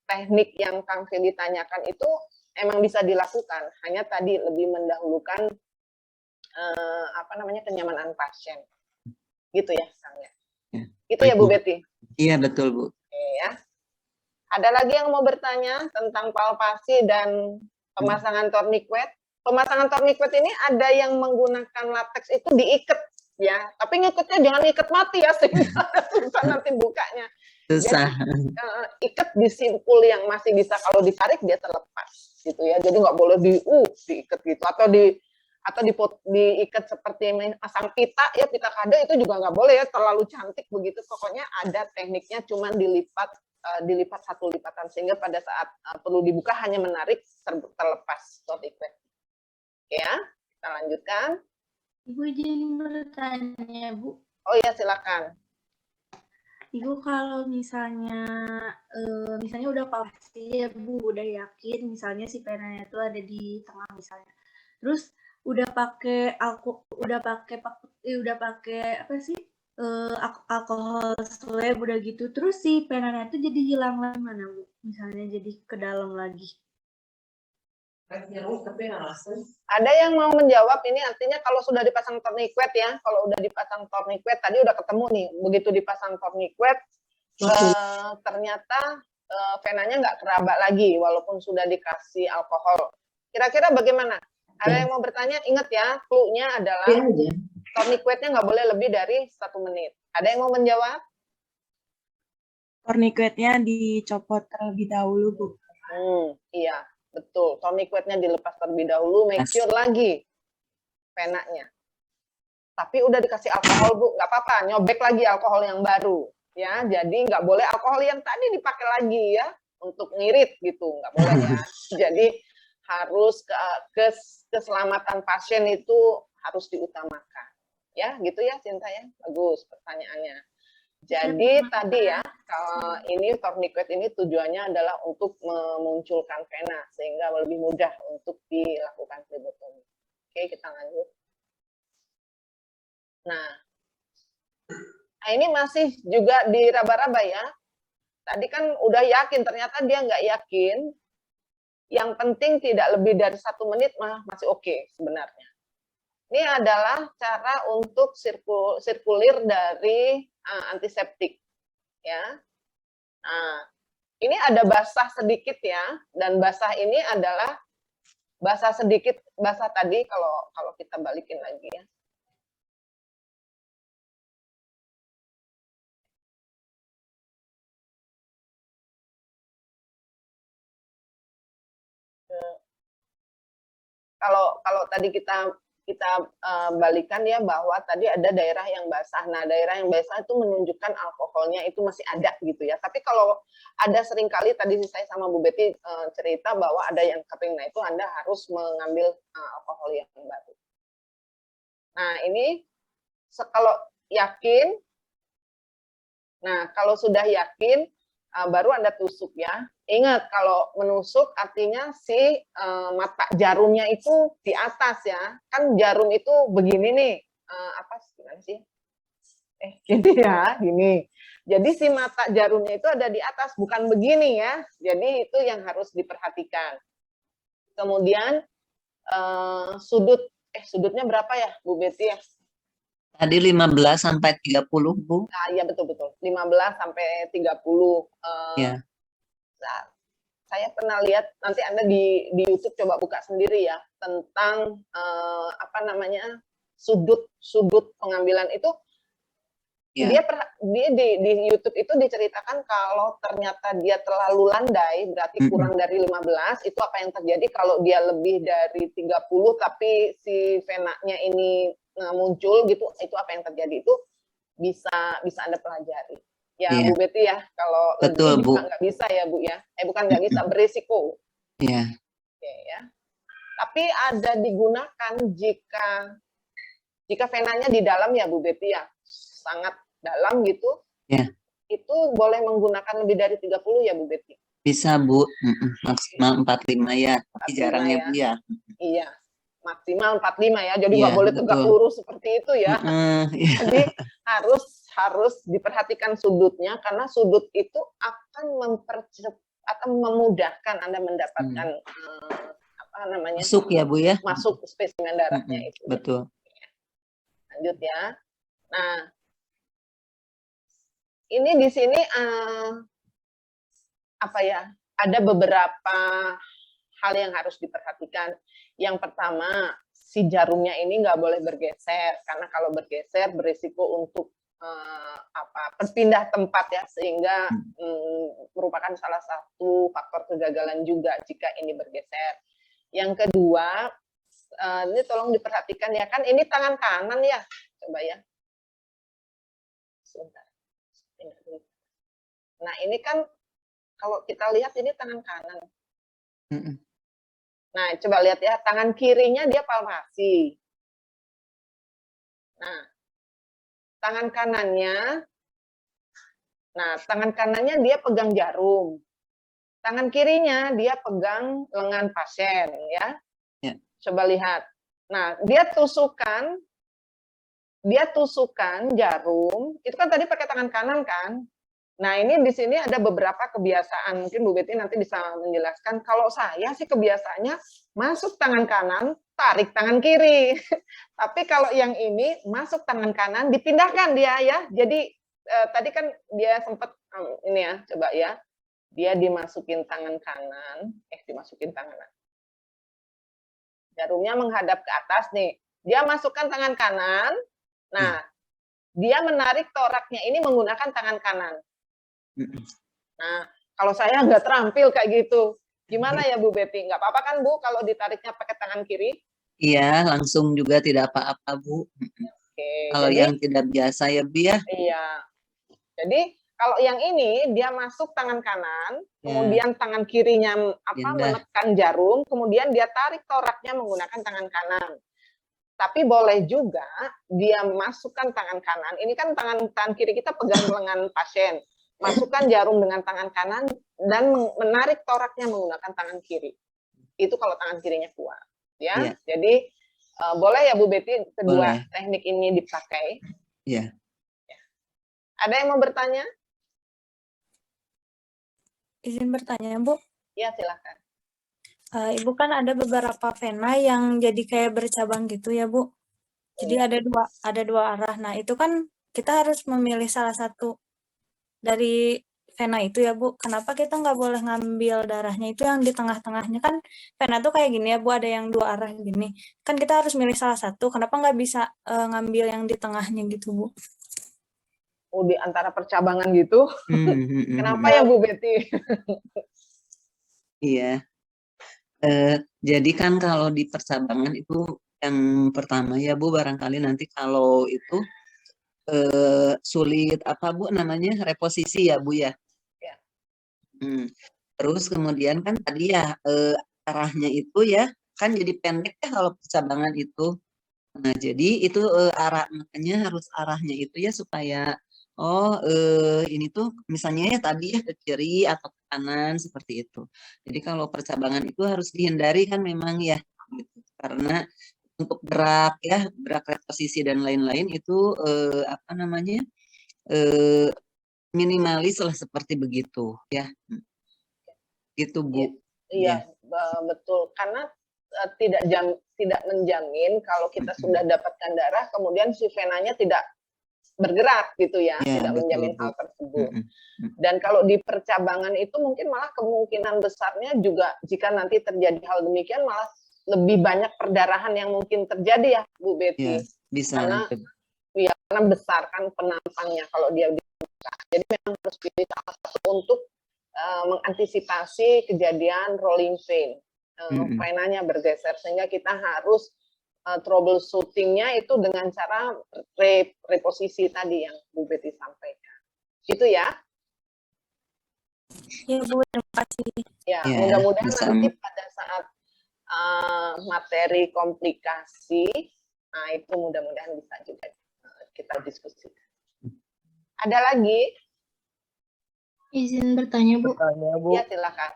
teknik yang Kang Fili tanyakan itu emang bisa dilakukan. Hanya tadi lebih mendahulukan apa namanya kenyamanan pasien, gitu ya, Kang ya. Itu ya Bu Betty. Iya betul Bu. Oke ya. Ada lagi yang mau bertanya tentang palpasi dan pemasangan tourniquet? Pemasangan tourniquet ini ada yang menggunakan latex itu diikat ya, tapi ngikatnya jangan ikat mati ya sehingga susah nanti bukanya. Susah. Jadi, ikat di simpul yang masih bisa kalau ditarik dia terlepas gitu ya. Jadi nggak boleh diikat gitu atau diikat seperti masang pita ya, pita kada itu juga nggak boleh ya, terlalu cantik begitu. Pokoknya ada tekniknya, cuman dilipat satu lipatan sehingga pada saat perlu dibuka hanya menarik terlepas tourniquet. Oke ya, kita lanjutkan. Ibu izin bertanya Bu. Oh iya silakan. Ibu kalau misalnya udah pasti ya Bu, udah yakin misalnya si penanya itu ada di tengah misalnya. Terus udah pakai alkohol swab udah gitu, terus si penanya itu jadi hilang lagi mana Bu? Misalnya jadi ke dalam lagi. Ada yang mau menjawab ini, artinya kalau sudah dipasang tourniquet ya, kalau udah dipasang tourniquet tadi udah ketemu nih, begitu dipasang tourniquet ternyata venanya nggak keraba lagi walaupun sudah dikasih alkohol. Kira-kira bagaimana? Ada yang mau bertanya? Ingat ya, clue-nya adalah tourniquetnya nggak boleh lebih dari 1 menit. Ada yang mau menjawab? Tourniquetnya dicopot terlebih dahulu, Bu. Iya, betul. Tourniquetnya dilepas terlebih dahulu, make sure lagi venanya. Tapi udah dikasih alkohol, Bu, nggak apa-apa, nyobek lagi alkohol yang baru. Ya, jadi nggak boleh alkohol yang tadi dipakai lagi ya, untuk ngirit gitu, nggak boleh ya. Jadi harus keselamatan pasien itu harus diutamakan. Ya, gitu ya Cinta ya. Bagus pertanyaannya. Jadi tadi ya, kalau ini tourniquet ini tujuannya adalah untuk memunculkan vena sehingga lebih mudah untuk dilakukan flebotomi. Oke, kita lanjut. Nah, ini masih juga diraba-raba ya. Tadi kan udah yakin, ternyata dia nggak yakin. Yang penting tidak lebih dari 1 menit masih oke sebenarnya. Ini adalah cara untuk sirkulir dari antiseptik. Ya. Nah, ini ada basah sedikit ya, dan basah ini adalah basah sedikit, basah tadi kalau kita balikin lagi ya. kalau tadi kita balikan ya bahwa tadi ada daerah yang basah. Nah, daerah yang basah itu menunjukkan alkoholnya itu masih ada gitu ya. Tapi kalau ada seringkali tadi saya sama Bu Betty cerita bahwa ada yang kering, nah itu Anda harus mengambil alkohol yang baru. Nah, ini kalau yakin, nah kalau sudah yakin baru Anda tusuk ya. Ingat, kalau menusuk artinya si mata jarumnya itu di atas ya. Kan jarum itu begini nih. Apa sih? Gini ya, gini. Jadi si mata jarumnya itu ada di atas, bukan begini ya. Jadi itu yang harus diperhatikan. Kemudian sudutnya berapa ya, Bu Betty ya? Tadi 15 sampai 30, Bu. Nah, iya betul. 15 sampai 30. Ya. Nah, saya pernah lihat, nanti Anda di YouTube coba buka sendiri ya, tentang sudut pengambilan itu. Dia di YouTube itu diceritakan kalau ternyata dia terlalu landai, berarti kurang dari 15, itu apa yang terjadi kalau dia lebih dari 30 tapi si venanya ini muncul gitu, itu apa yang terjadi, itu bisa Anda pelajari. Ya, Bu Betty ya, kalau betul, lebih nggak bisa ya Bu ya. Bukan nggak bisa, berisiko. Iya. Oke ya. Tapi ada digunakan jika venanya di dalam ya Bu Betty ya, sangat dalam gitu. Ya. Itu boleh menggunakan lebih dari 30 ya Bu Betty? Bisa Bu, maksimal 45 ya, tapi jarang ya Bu ya. Iya, maksimal 45 ya, jadi nggak boleh tegak lurus seperti itu ya. Jadi harus diperhatikan sudutnya, karena sudut itu akan memudahkan Anda mendapatkan masuk ya Bu ya, masuk spesimen darahnya itu. Betul. Lanjut ya. Nah, ini di sini ada beberapa hal yang harus diperhatikan. Yang pertama, si jarumnya ini nggak boleh bergeser, karena kalau bergeser berisiko untuk berpindah tempat ya, sehingga merupakan salah satu faktor kegagalan juga jika ini bergeser. Yang kedua, ini tolong diperhatikan ya, kan ini tangan kanan ya, coba ya. Sebentar. Nah ini kan kalau kita lihat ini tangan kanan. Nah coba lihat ya, tangan kirinya dia palmasi. Nah tangan kanannya dia pegang jarum. Tangan kirinya dia pegang lengan pasien ya. Coba lihat. Nah dia tusukan jarum, itu kan tadi pakai tangan kanan kan. Nah ini di sini ada beberapa kebiasaan, mungkin Bu Betty nanti bisa menjelaskan. Kalau saya sih kebiasaannya masuk tangan kanan, tarik tangan kiri. Tapi kalau yang ini masuk tangan kanan, dipindahkan dia ya. Jadi tadi kan dia sempat ini ya, coba ya. Dia dimasukin tangan kanan, jarumnya menghadap ke atas nih. Dia masukkan tangan kanan. Nah, dia menarik toraknya ini menggunakan tangan kanan. Nah, kalau saya nggak terampil kayak gitu, gimana ya Bu Betty? Nggak apa-apa kan Bu kalau ditariknya pakai tangan kiri? Iya, langsung juga tidak apa-apa Bu. Kalau jadi, yang tidak biasa ya Bu ya. Iya. Jadi kalau yang ini dia masuk tangan kanan, kemudian tangan kirinya menekan jarum, kemudian dia tarik toraknya menggunakan tangan kanan. Tapi boleh juga dia masukkan tangan kanan. Ini kan tangan kiri kita pegang lengan pasien. Masukkan jarum dengan tangan kanan dan menarik toraknya menggunakan tangan kiri. Itu kalau tangan kirinya kuat. Ya, jadi boleh ya Bu Betty kedua teknik ini dipakai. Iya. Ada yang mau bertanya? Izin bertanya Bu. Ya silakan. Ibu kan ada beberapa vena yang jadi kayak bercabang gitu ya Bu. Jadi ada dua arah. Nah itu kan kita harus memilih salah satu dari vena itu ya Bu. Kenapa kita nggak boleh ngambil darahnya itu yang di tengah-tengahnya? Kan vena tuh kayak gini ya Bu, ada yang dua arah gini. Kan kita harus milih salah satu. Kenapa nggak bisa ngambil yang di tengahnya gitu Bu? Oh, di antara percabangan gitu? Kenapa ya Bu Betty? Iya. Jadi kan kalau di percabangan itu yang pertama ya Bu, barangkali nanti kalau itu sulit apa Bu namanya reposisi ya Bu ya. Ya. Terus kemudian kan tadi ya arahnya itu ya kan jadi pendek ya kalau percabangan itu. Nah jadi itu makanya harus arahnya itu ya supaya ini tuh misalnya ya tadi ya ke kiri atau ke kanan seperti itu. Jadi kalau percabangan itu harus dihindari kan memang ya gitu. Karena untuk gerak ya, gerak reposisi dan lain-lain itu apa namanya? Minimalis lah seperti begitu ya. Gitu Bu. Iya, betul. Karena tidak menjamin kalau kita sudah dapatkan darah, kemudian si venanya tidak bergerak gitu ya, tidak menjamin hal tersebut. Dan kalau di percabangan itu mungkin malah kemungkinan besarnya juga jika nanti terjadi hal demikian malah lebih banyak perdarahan yang mungkin terjadi ya Bu Betty. Bisa. Karena besar kan penampangnya kalau dia dibuka. Jadi memang harus pilih salah satu untuk mengantisipasi kejadian rolling vein. Venanya bergeser sehingga kita harus troubleshooting-nya itu dengan cara reposisi tadi yang Bu Betty sampaikan. Gitu ya. Ya Bu, terima kasih. Ya, mudah-mudahan nanti pada saat materi komplikasi, nah itu mudah-mudahan bisa juga kita diskusikan. Ada lagi? Izin bertanya Bu. Ya silakan.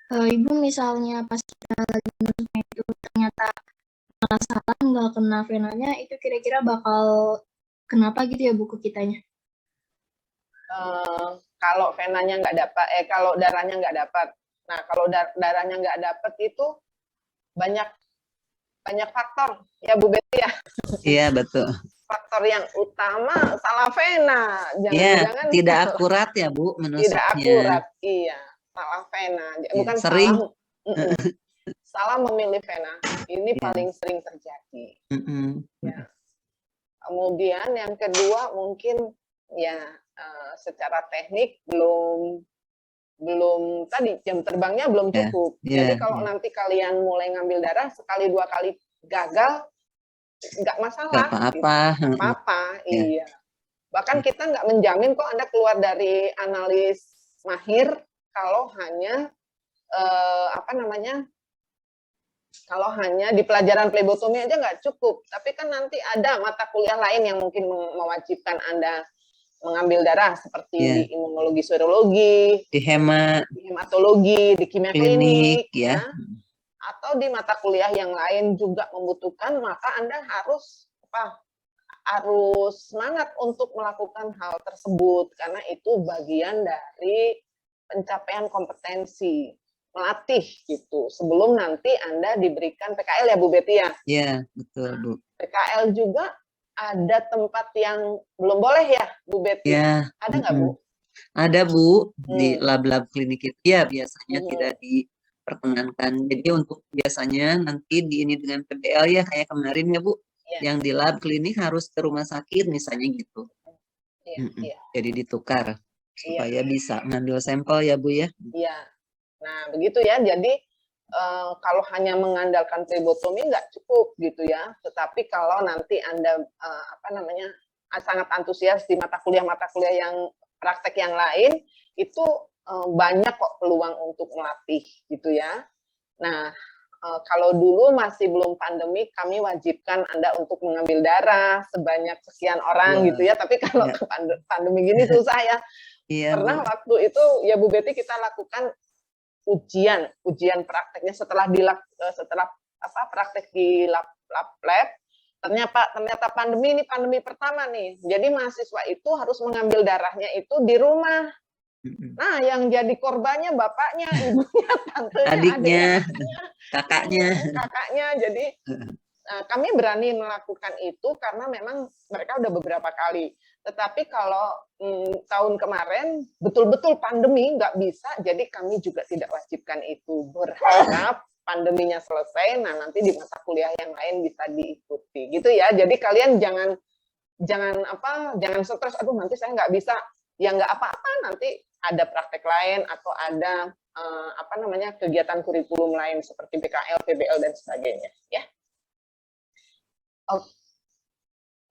Ibu misalnya pas kita lagi masuknya itu ternyata malah salah nggak kena venanya, itu kira-kira bakal kenapa gitu ya Bu ke kitanya? Kalau venanya nggak dapat, kalau darahnya nggak dapat. Nah kalau darahnya nggak dapat itu banyak faktor ya Bu Betty ya. Iya betul. Faktor yang utama salah vena. Jangan-jangan tidak akurat ya Bu menusuknya. Tidak akurat, iya. Salah vena, bukan sering. Salah memilih vena. Ini paling sering terjadi. Ya. Kemudian yang kedua mungkin ya secara teknik belum tadi jam terbangnya belum cukup. Jadi kalau nanti kalian mulai ngambil darah sekali dua kali gagal nggak masalah. Nggak apa-apa. Iya. Bahkan kita nggak menjamin kok Anda keluar dari analis mahir kalau hanya kalau hanya di pelajaran plebotomi aja nggak cukup. Tapi kan nanti ada mata kuliah lain yang mungkin mewajibkan Anda mengambil darah seperti di imunologi, serologi, di hematologi, di kimia klinik, ya. Atau di mata kuliah yang lain juga membutuhkan, maka Anda harus semangat untuk melakukan hal tersebut karena itu bagian dari pencapaian kompetensi, melatih gitu. Sebelum nanti Anda diberikan PKL ya Bu Betty ya? Iya, betul Bu. PKL juga ada tempat yang belum boleh ya Bu Betty? Ya. Ada nggak Bu? Ada Bu, di lab-lab klinik itu ya biasanya tidak diperkenankan. Jadi untuk biasanya nanti ini dengan PBL ya kayak kemarin ya Bu, yang di lab klinik harus ke rumah sakit misalnya gitu. Jadi ditukar supaya bisa ngambil sampel ya Bu ya. Iya. Nah begitu ya. Jadi kalau hanya mengandalkan plebotomi nggak cukup gitu ya. Tetapi kalau nanti Anda sangat antusias di mata kuliah yang praktek yang lain, itu banyak kok peluang untuk melatih gitu ya. Nah kalau dulu masih belum pandemi, kami wajibkan Anda untuk mengambil darah sebanyak sekian orang gitu ya. Tapi kalau pandemi gini susah ya. Pernah waktu itu ya Bu Betty kita lakukan ujian prakteknya setelah praktek di lab, ternyata pandemi pertama nih. Jadi mahasiswa itu harus mengambil darahnya itu di rumah. Nah, yang jadi korbannya bapaknya, ibunya, tantenya, adiknya, kakaknya. Jadi kami berani melakukan itu karena memang mereka udah beberapa kali. Tetapi kalau tahun kemarin betul-betul pandemi nggak bisa, jadi kami juga tidak wajibkan itu. Berharap pandeminya selesai, nah nanti di mata kuliah yang lain bisa diikuti, gitu ya. Jadi kalian jangan stres. Aduh nanti saya nggak bisa. Ya nggak apa-apa, nanti ada praktek lain atau ada kegiatan kurikulum lain seperti BKL, PBL dan sebagainya ya. Oke.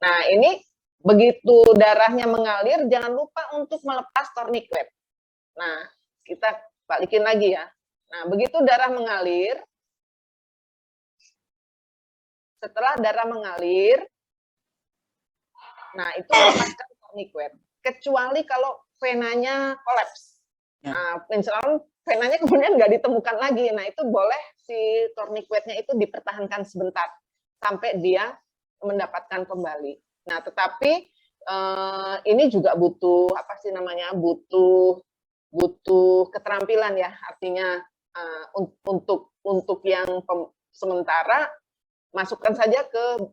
Nah, ini begitu darahnya mengalir jangan lupa untuk melepas tourniquet. Nah, kita balikin lagi ya. Nah, begitu darah mengalir, setelah darah mengalir, nah itu lepaskan tourniquet. Kecuali kalau venanya kolaps. Nah, misalnya venanya kemudian nggak ditemukan lagi, nah itu boleh si tourniquetnya itu dipertahankan sebentar sampai dia mendapatkan kembali. Nah, tetapi ini juga butuh butuh keterampilan ya, artinya untuk yang sementara masukkan saja ke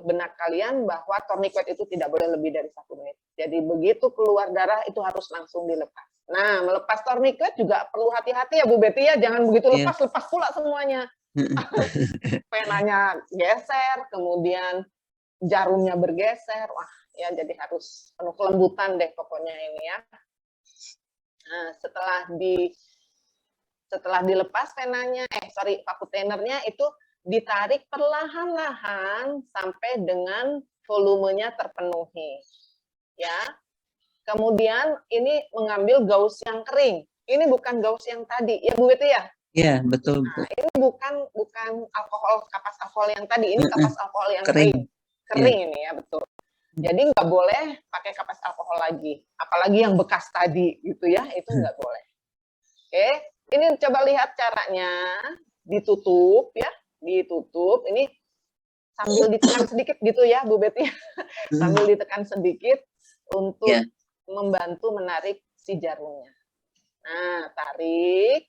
benak kalian bahwa tourniquet itu tidak boleh lebih dari 1 menit. Jadi begitu keluar darah itu harus langsung dilepas. Nah, melepas tourniquet juga perlu hati-hati ya Bu Betty ya, jangan begitu lepas pula semuanya. Penanya geser, kemudian jarumnya bergeser, wah ya jadi harus penuh kelembutan deh pokoknya ini ya. Nah, setelah dilepas penanya, vakutainernya itu ditarik perlahan-lahan sampai dengan volumenya terpenuhi. Ya. Kemudian ini mengambil gauss yang kering. Ini bukan gauss yang tadi, ya Bu Betty ya? Iya, betul. Nah, ini bukan kapas alkohol yang tadi, ini kapas alkohol yang Kering. Kering ini ya, betul. Jadi nggak boleh pakai kapas alkohol lagi, apalagi yang bekas tadi gitu ya, itu nggak boleh. Oke, ini coba lihat caranya, ditutup ya. Ditutup, ini sambil ditekan sedikit gitu ya Bu Betty, sambil ditekan sedikit untuk membantu menarik si jarumnya. Nah, tarik.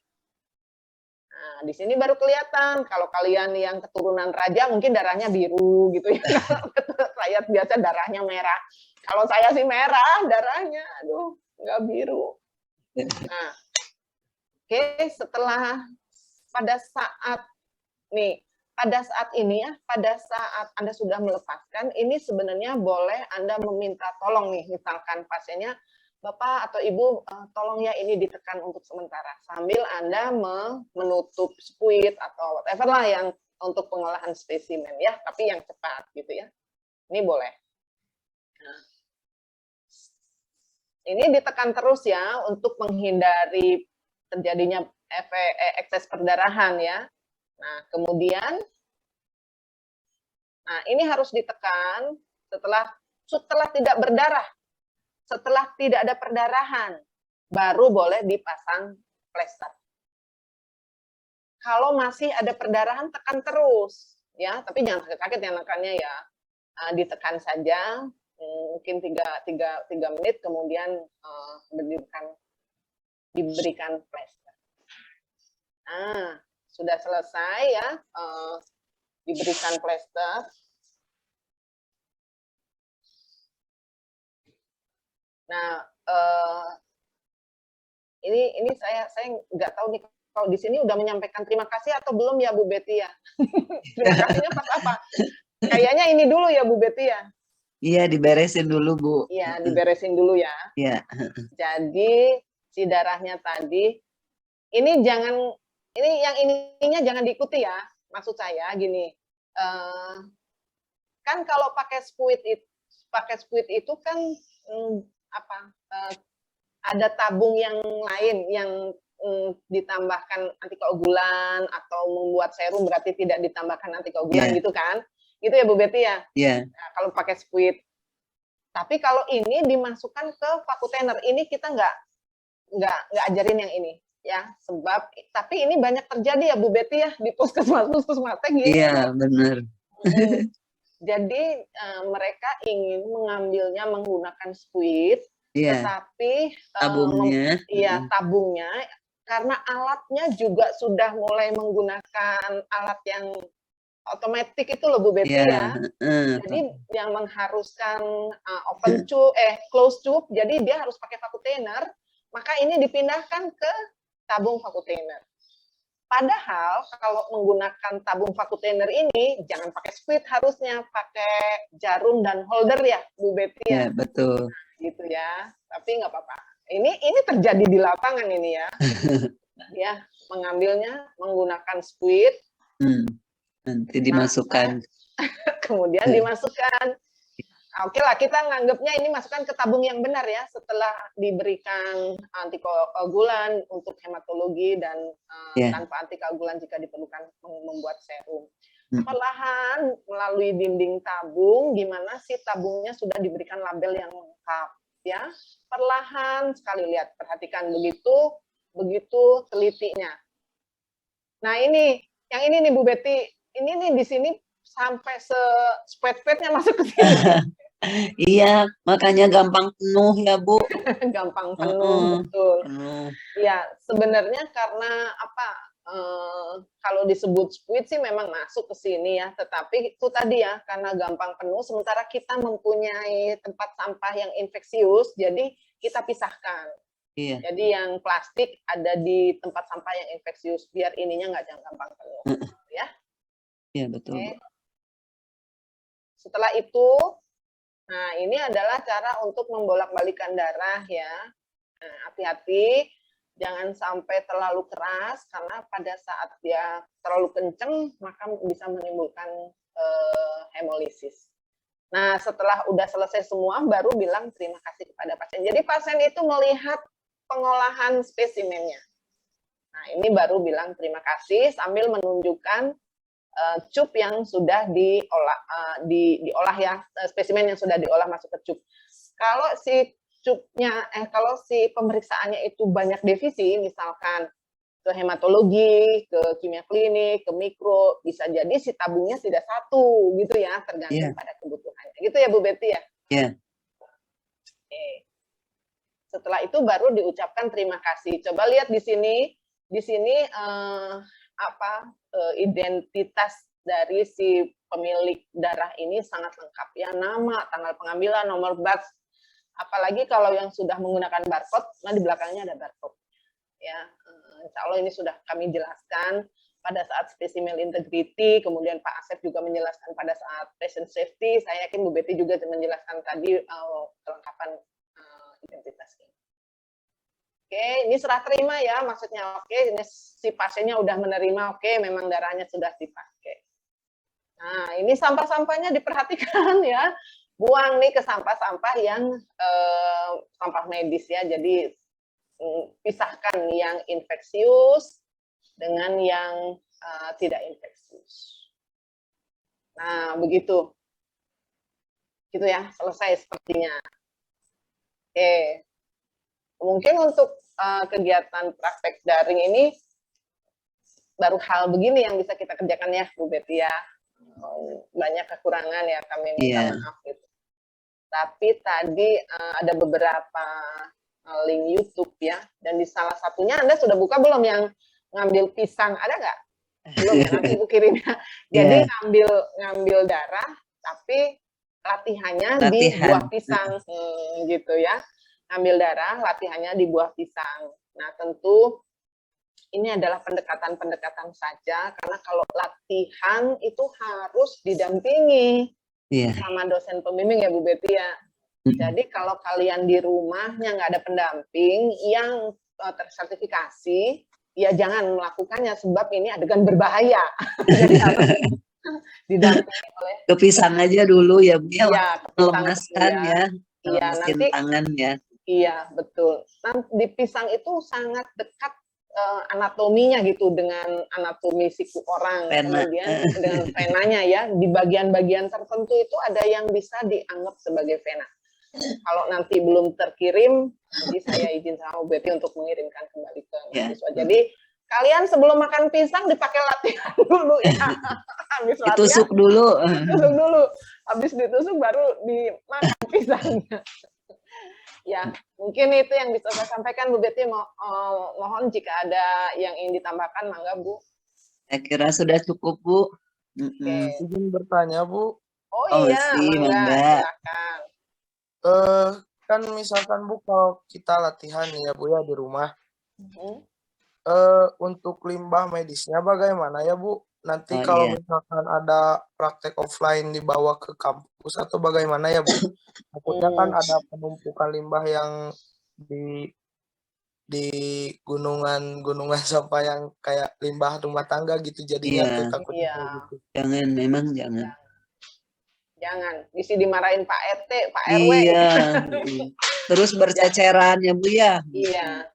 Nah, di sini baru kelihatan, kalau kalian yang keturunan raja mungkin darahnya biru gitu ya, rakyat biasa darahnya merah. Kalau saya sih merah darahnya, aduh, nggak biru. Nah, oke, setelah pada saat ini ya, pada saat Anda sudah melepaskan, ini sebenarnya boleh Anda meminta tolong nih, misalkan pasiennya, Bapak atau Ibu, tolong ya ini ditekan untuk sementara, sambil Anda menutup spuit atau whatever lah yang untuk pengolahan spesimen ya, tapi yang cepat gitu ya. Ini boleh. Nah, ini ditekan terus ya, untuk menghindari terjadinya ekses perdarahan ya. Nah, kemudian, ini harus ditekan setelah tidak berdarah, setelah tidak ada perdarahan, baru boleh dipasang plester. Kalau masih ada perdarahan, tekan terus, ya. Tapi jangan kaget ya nekannya ya, ditekan saja, mungkin 3 menit, kemudian diberikan plester. Nah, sudah selesai ya, diberikan plester. Nah, ini saya nggak tahu nih kalau di sini udah menyampaikan terima kasih atau belum ya Bu Betty ya. Terima kasihnya pas apa? Kayaknya ini dulu ya Bu Betty ya. Iya, diberesin dulu Bu. Iya, diberesin dulu ya. Iya. Jadi si darahnya tadi, ini yang ininya jangan diikuti ya. Maksud saya gini, kan kalau pakai spuit itu kan ada tabung yang lain yang ditambahkan antikoagulan atau membuat serum berarti tidak ditambahkan antikoagulan gitu kan? Gitu ya Bu Betty ya? Iya. Nah, kalau pakai spuit. Tapi kalau ini dimasukkan ke vakutainer, ini kita nggak ajarin yang ini. Ya, sebab tapi ini banyak terjadi ya Bu Betty ya di puskesmas gitu. Iya, benar. Jadi mereka ingin mengambilnya menggunakan spuit, tetapi tabungnya karena alatnya juga sudah mulai menggunakan alat yang otomatis itu loh Bu Betty ya. Jadi yang mengharuskan closed tube, jadi dia harus pakai vakutainer, maka ini dipindahkan ke tabung vakutainer. Padahal kalau menggunakan tabung vakutainer ini jangan pakai spuit, harusnya pakai jarum dan holder ya Bu Betty ya. Betul. Gitu ya. Tapi nggak apa-apa. Ini terjadi di lapangan ini ya. Ya, mengambilnya menggunakan squid. Nanti dimasukkan. Kemudian dimasukkan. Oke lah, kita nganggapnya ini masukkan ke tabung yang benar ya, setelah diberikan antikoagulan untuk hematologi dan tanpa antikoagulan jika diperlukan membuat serum. Perlahan melalui dinding tabung, di mana si tabungnya sudah diberikan label yang lengkap, ya. Perlahan sekali lihat, perhatikan begitu telitinya. Nah ini, yang ini nih Bu Betty, ini nih di sini sampai spet-spetnya masuk ke sini. Iya, makanya gampang penuh ya Bu. Gampang penuh, betul. Ya, sebenarnya karena apa? Kalau disebut squid sih memang masuk ke sini ya, tetapi itu tadi ya, karena gampang penuh, sementara kita mempunyai tempat sampah yang infeksius, jadi kita pisahkan. Iya. Jadi yang plastik ada di tempat sampah yang infeksius, biar ininya nggak gampang penuh, ya. Iya betul. Oke. Setelah itu, nah ini adalah cara untuk membolak-balikan darah ya. Nah, hati-hati, jangan sampai terlalu keras karena pada saat dia terlalu kenceng maka bisa menimbulkan hemolisis. Nah, setelah udah selesai semua baru bilang terima kasih kepada pasien. Jadi pasien itu melihat pengolahan spesimennya. Nah, ini baru bilang terima kasih sambil menunjukkan cup yang sudah diolah ya, spesimen yang sudah diolah masuk ke cup. Kalau si cupnya, kalau si pemeriksaannya itu banyak divisi, misalkan ke hematologi, ke kimia klinik, ke mikro, bisa jadi si tabungnya tidak satu gitu ya, tergantung pada kebutuhannya. Gitu ya Bu Betty ya? Iya. Oke. Setelah itu baru diucapkan terima kasih. Coba lihat di sini identitas dari si pemilik darah ini sangat lengkap ya, nama, tanggal pengambilan, nomor batch. Apalagi kalau yang sudah menggunakan barcode, nah di belakangnya ada barcode. Ya, insya Allah ini sudah kami jelaskan pada saat spesimen integrity, kemudian Pak Asep juga menjelaskan pada saat patient safety. Saya yakin Bu Betty juga menjelaskan tadi kelengkapan identitas ini. Oke, ini serah terima ya, maksudnya oke, ini si pasiennya udah menerima, oke, memang darahnya sudah dipakai. Nah, ini sampah-sampahnya diperhatikan ya, buang nih ke sampah-sampah yang sampah medis ya, jadi pisahkan yang infeksius dengan yang tidak infeksius. Nah, begitu. Gitu ya, selesai sepertinya. Oke. Mungkin untuk kegiatan praktek daring ini baru hal begini yang bisa kita kerjakan ya Bu Betty ya. Banyak kekurangan ya, kami minta maaf gitu. Tapi tadi ada beberapa link YouTube ya, dan di salah satunya Anda sudah buka belum yang ngambil pisang, ada nggak? Belum ya, nanti Ibu kirim ya. Jadi ngambil darah, tapi latihannya di buah pisang gitu ya. Ngambil darah, latihannya di buah pisang. Nah, tentu ini adalah pendekatan-pendekatan saja, karena kalau latihan itu harus didampingi sama dosen pembimbing ya Bu Betty ya. Jadi kalau kalian di rumahnya nggak ada pendamping yang tersertifikasi, ya jangan melakukannya, sebab ini adegan berbahaya. Jadi harus didampingi oleh kepisang aja dulu ya Bu ya, melemaskan ya. Iya, nanti tangan ya. Iya, betul. Di pisang itu sangat dekat anatominya gitu dengan anatomi siku orang, kemudian dengan venanya ya. Di bagian-bagian tertentu itu ada yang bisa dianggap sebagai vena. Kalau nanti belum terkirim, jadi saya izin sama Bu Betty untuk mengirimkan kembali ke mahasiswa. Jadi kalian sebelum makan pisang dipakai latihan dulu ya. Habis latihan, ditusuk dulu. Habis ditusuk baru dimakan pisangnya. Ya, mungkin itu yang bisa saya sampaikan Bu Betty. Mohon jika ada yang ingin ditambahkan, mangga Bu. Saya kira sudah cukup Bu. Izin bertanya Bu. Oh iya, mangga. Silakan. Kan misalkan Bu kalau kita latihan ya Bu ya di rumah, untuk limbah medisnya bagaimana ya Bu? Nanti kalau misalkan ada praktek offline dibawa ke kampus atau bagaimana ya Bu? Takutnya kan ada penumpukan limbah yang di gunungan sampah yang kayak limbah rumah tangga gitu jadinya Iya, tuh takutnya Iya, kayak gitu. jangan, memang jangan. jangan. Bisa dimarahin Pak RT, Pak RW. Iya, terus berceceran ya Bu ya. Iya.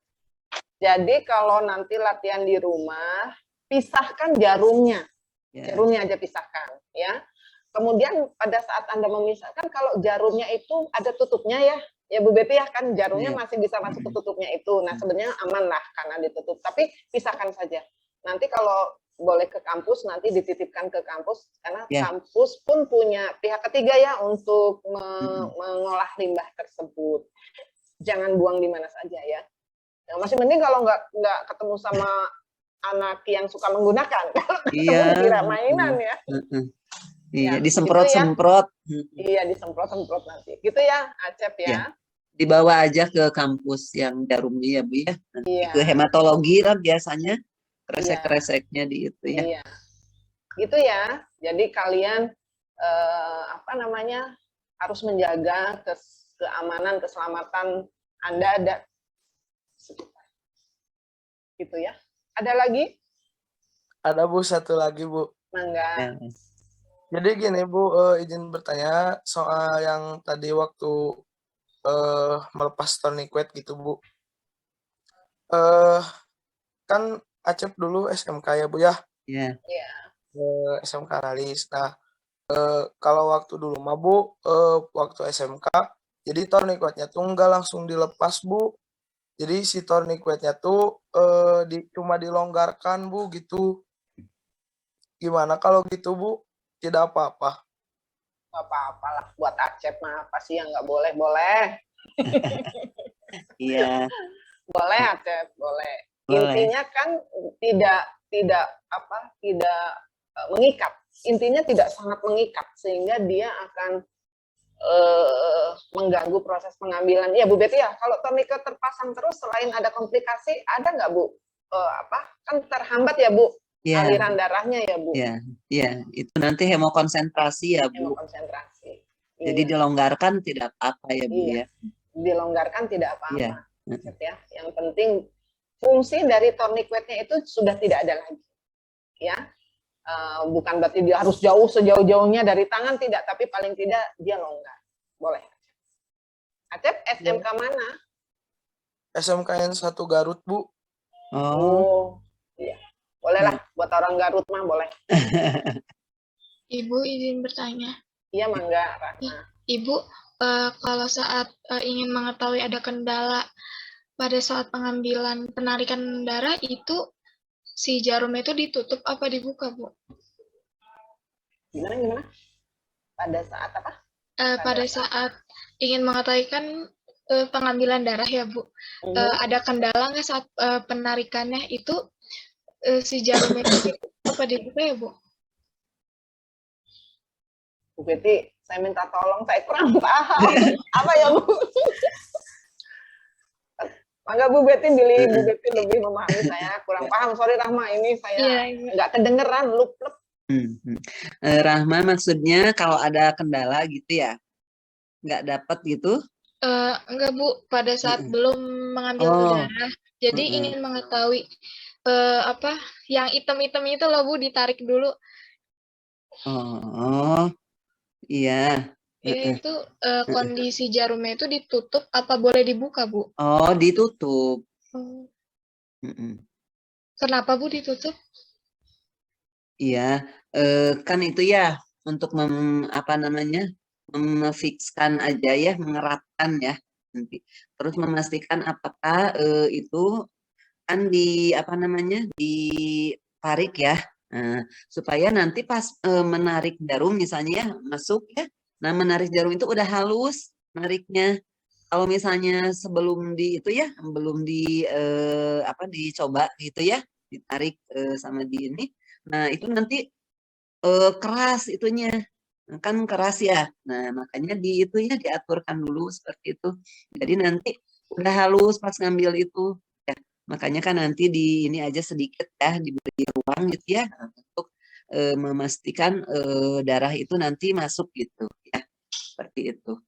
Jadi kalau nanti latihan di rumah, pisahkan jarumnya. Ya. Jarumnya aja pisahkan, ya. Kemudian pada saat Anda memisahkan, kalau jarumnya itu ada tutupnya ya Bu Betty ya, kan jarumnya Iya. masih bisa masuk ke tutupnya itu. Nah sebenarnya aman lah karena ditutup, tapi pisahkan saja. Nanti kalau boleh ke kampus, nanti dititipkan ke kampus, karena Ya. kampus pun punya pihak ketiga ya untuk mengolah limbah tersebut. Jangan buang di mana saja ya. Nah, masih mending kalau nggak ketemu sama anak yang suka menggunakan. Iya. Kira mainan ya. Iya, Ya, disemprot-semprot. Iya, disemprot-semprot nanti. Gitu ya, Acep ya. Ya. Dibawa aja ke kampus yang jarumnya ya Bu ya. Nanti Iya. ke hematologi lah biasanya. Kresek-kreseknya di itu ya. Iya. Gitu ya. Jadi kalian harus menjaga keamanan, keselamatan Anda dan sekitar. Gitu ya. Ada lagi? Ada Bu, satu lagi Bu. Mangga. Ya. Jadi gini Bu, izin bertanya soal yang tadi waktu melepas tourniquet gitu Bu. Kan Acep dulu SMK ya Bu ya. Iya. SMK analis. Nah, kalau waktu dulu mah Bu, waktu SMK, jadi tourniquetnya tuh nggak langsung dilepas Bu. Jadi si tourniquetnya tuh cuma dilonggarkan Bu gitu. Gimana kalau gitu Bu? Tidak apa-apa. Nggak apa-apa lah. Buat Acep mah apa sih yang nggak boleh? Boleh. Iya. Boleh Acep, boleh. Boleh. Intinya kan tidak mengikat. Intinya tidak sangat mengikat sehingga dia akan mengganggu proses pengambilan. Ya Bu Betty ya, kalau tourniquet terpasang terus selain ada komplikasi, ada nggak Bu? Kan terhambat ya Bu Ya. aliran darahnya ya Bu. Ya, ya, itu nanti hemokonsentrasi ya Bu. Hemokonsentrasi. Jadi dilonggarkan tidak apa-apa ya Bu Iya. ya. Dilonggarkan tidak apa-apa. Iya. Ya. Yang penting fungsi dari tourniquetnya itu sudah tidak ada lagi. Ya. Bukan berarti dia harus jauh sejauh-jauhnya dari tangan, tidak, tapi paling tidak dia longgar. Boleh. Acep SMK mana? SMKN 1 Garut Bu. Oh, iya. Boleh lah, buat orang Garut mah boleh. Ibu izin bertanya. Iya, Mangga, Rahma. Ibu, kalau saat ingin mengetahui ada kendala pada saat pengambilan penarikan darah itu si jarum itu ditutup apa dibuka, Bu? Gimana? Pada saat apa? Pada saat ingin mengetahui kan pengambilan darah ya, Bu. Ada kendala nggak saat penarikannya itu si jarum itu apa dibuka ya, Bu? Bu Betty, saya minta tolong, saya kurang paham. Apa ya, Bu? Mangga Bu Betty, Bu Betty lebih memahami saya, kurang paham. Sorry Rahma, ini saya nggak kedengeran, lup-lup. Rahma maksudnya kalau ada kendala gitu ya, nggak dapat gitu? Enggak Bu, pada saat belum mengambil darah, jadi ingin mengetahui apa yang hitam-hitam itu loh Bu, ditarik dulu. Oh, iya. Itu kondisi jarumnya itu ditutup apa boleh dibuka Bu? Oh, ditutup. Kenapa Bu ditutup? Iya, kan itu ya untuk memfikskan aja ya, mengeratkan ya nanti. Terus memastikan apakah itu kan ditarik ya, supaya nanti pas menarik jarum misalnya ya, masuk ya. Nah, menarik jarum itu udah halus nariknya. Kalau misalnya sebelum belum dicoba gitu ya, ditarik sama di ini. Nah, itu nanti keras itunya. Kan keras ya. Nah, makanya diaturkan dulu seperti itu. Jadi nanti udah halus pas ngambil itu. Ya, makanya kan nanti di ini aja sedikit ya, diberi ruang gitu ya untuk memastikan darah itu nanti masuk gitu ya. Seperti itu.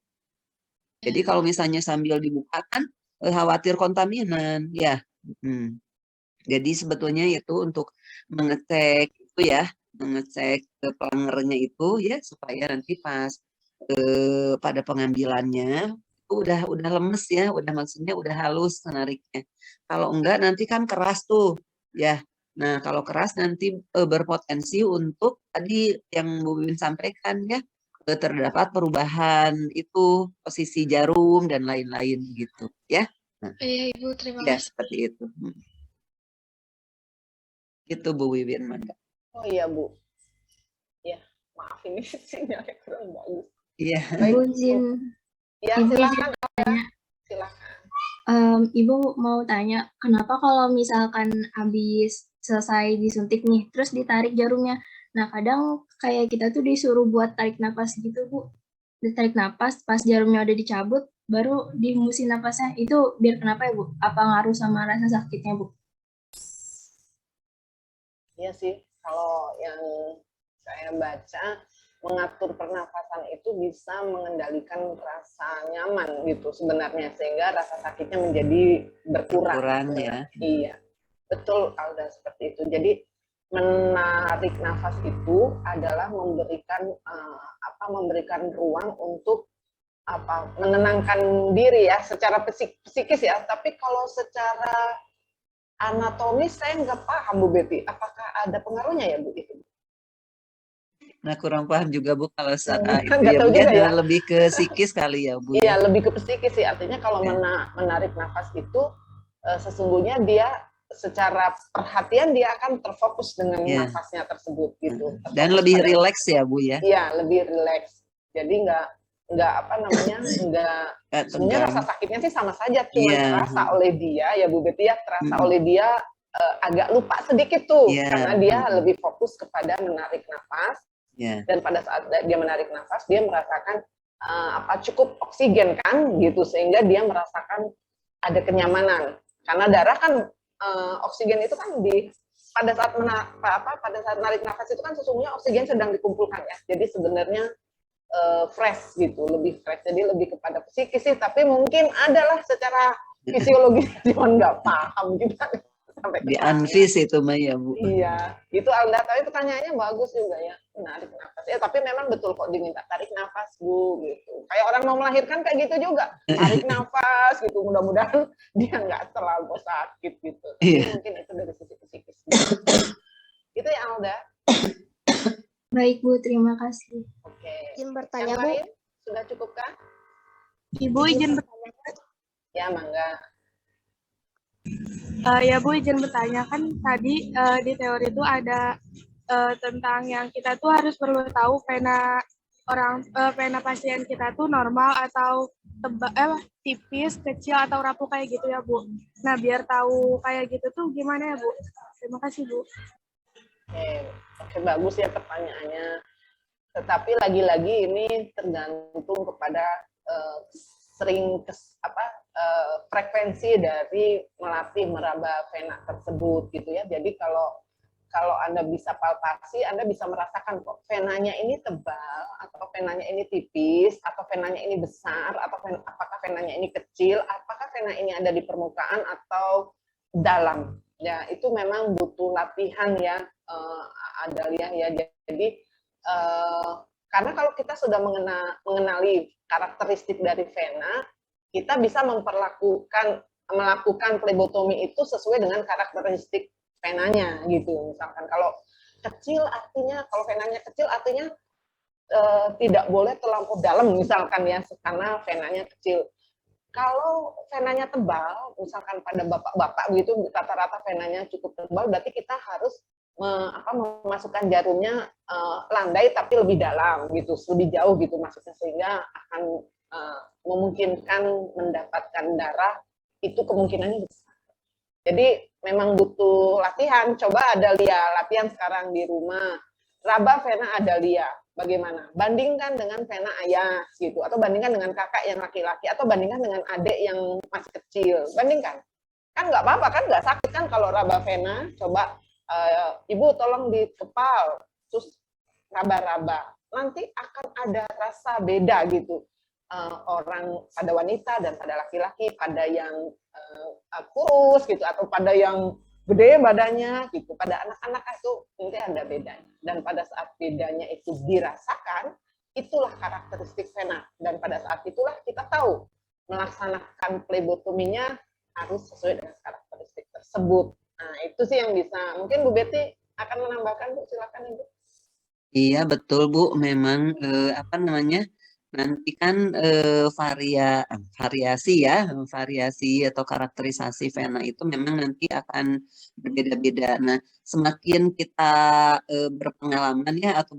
Jadi kalau misalnya sambil dibuka kan khawatir kontaminan ya. Jadi sebetulnya itu untuk mengecek itu ya, mengecek plangernya itu ya supaya nanti pas pada pengambilannya itu udah lemes ya, udah maksudnya udah halus menariknya. Kalau enggak nanti kan keras tuh ya. Nah, kalau keras nanti berpotensi untuk tadi yang Bu Wiwin sampaikan ya, terdapat perubahan itu posisi jarum dan lain-lain gitu ya. Nah, Iya Ibu, terima ya kasih. seperti itu. Itu Bu Wiwin, Mangga. Oh iya Bu. Ya, maaf ini sinyalnya kurang bagus. Iya. Ibu izin. Ya, Ibu silakan. izin tanya. Silakan. Ibu mau tanya, kenapa kalau misalkan habis selesai disuntik nih, terus ditarik jarumnya? Nah, kadang kayak kita tuh disuruh buat tarik napas gitu, Bu. Ditarik napas, pas jarumnya udah dicabut, baru dihembusin napasnya. Itu biar kenapa ya, Bu? Apa ngaruh sama rasa sakitnya, Bu? Iya sih, kalau yang saya baca, mengatur pernafasan itu bisa mengendalikan rasa nyaman gitu sebenarnya, sehingga rasa sakitnya menjadi berkurang ya. Iya, betul Alda, seperti itu. Jadi menarik nafas itu adalah memberikan ruang untuk menenangkan diri ya secara psikis ya. Tapi kalau secara anatomis saya nggak paham Bu Betty, apakah ada pengaruhnya ya Bu itu? Nah, kurang paham juga Bu kalau saat itu Nggak ya, tahu mungkin juga ya. lebih ke psikis kali ya Bu. Iya, lebih ke psikis sih. Artinya kalau menarik nafas itu sesungguhnya dia secara perhatian dia akan terfokus dengan nafasnya tersebut gitu. Dan lebih rileks ya Bu ya. Iya, lebih rileks. Jadi nggak sebenarnya rasa sakitnya sih sama saja, cuma terasa oleh dia ya Bu Betty ya, terasa oleh dia agak lupa sedikit tuh karena dia lebih fokus kepada menarik nafas. Dan pada saat dia menarik nafas dia merasakan cukup oksigen kan gitu, sehingga dia merasakan ada kenyamanan karena darah kan oksigen itu kan pada saat menarik nafas itu kan sesungguhnya oksigen sedang dikumpulkan ya, jadi sebenarnya fresh gitu, lebih fresh, jadi lebih kepada psikis sih, tapi mungkin adalah secara fisiologis cuma nggak paham kita sampai di anfis itu mah ya Bu. Iya, itu Alda, tapi pertanyaannya bagus juga ya, menarik nafas ya, tapi memang betul kok diminta tarik nafas Bu gitu, kayak orang mau melahirkan kayak gitu juga, tarik nafas gitu, mudah-mudahan dia nggak terlalu sakit gitu, tapi mungkin itu dari sisi psikis gitu. Itu ya Alda. Baik Bu, terima kasih. Oke. Izin bertanya Yang Bu. lain sudah cukupkah? Ibu izin bertanya. Ya, Mangga. Ya Bu, izin bertanya, kan tadi di teori itu ada tentang yang kita tuh harus perlu tahu pena pasien kita tuh normal atau tipis, kecil atau rapuh kayak gitu ya Bu. Nah, biar tahu kayak gitu tuh gimana ya Bu? Terima kasih Bu. Oke, bagus ya pertanyaannya. Tetapi lagi-lagi ini tergantung kepada frekuensi dari melatih meraba vena tersebut gitu ya. Jadi kalau Anda bisa palpasi, Anda bisa merasakan kok venanya ini tebal atau venanya ini tipis atau venanya ini besar atau apakah venanya ini kecil, apakah vena ini ada di permukaan atau dalam. Ya, itu memang butuh latihan ya, Adalia ya. Jadi karena kalau kita sudah mengenali karakteristik dari vena, kita bisa melakukan plebotomi itu sesuai dengan karakteristik venanya gitu. Misalkan kalau kecil artinya, kalau venanya kecil artinya tidak boleh terlampau dalam misalkan ya, karena venanya kecil. Kalau venanya tebal, misalkan pada bapak-bapak gitu, rata-rata venanya cukup tebal, berarti kita harus memasukkan jarumnya landai tapi lebih dalam gitu, lebih jauh gitu maksudnya, sehingga akan memungkinkan mendapatkan darah itu kemungkinannya besar. Jadi memang butuh latihan. Coba Adalia latihan sekarang di rumah, raba vena Adalia. Bagaimana? Bandingkan dengan vena ayah gitu, atau bandingkan dengan kakak yang laki-laki, atau bandingkan dengan adik yang masih kecil. Bandingkan, kan nggak apa-apa kan, nggak sakit kan kalau raba vena. Coba ibu tolong dikepal, terus raba-raba, nanti akan ada rasa beda gitu. orang pada wanita dan pada laki-laki, pada yang kurus gitu atau pada yang gede badannya gitu, pada anak-anak itu nanti ada bedanya. Dan pada saat bedanya itu dirasakan, itulah karakteristik vena. Dan pada saat itulah kita tahu melaksanakan plebotominya harus sesuai dengan karakteristik tersebut. Nah, itu sih yang bisa. Mungkin Bu Betty akan menambahkan, Bu, silakan Ibu. Iya betul Bu, memang apa namanya, nanti kan variasi ya, variasi atau karakterisasi vena itu memang nanti akan berbeda-beda. Nah, semakin kita berpengalaman ya atau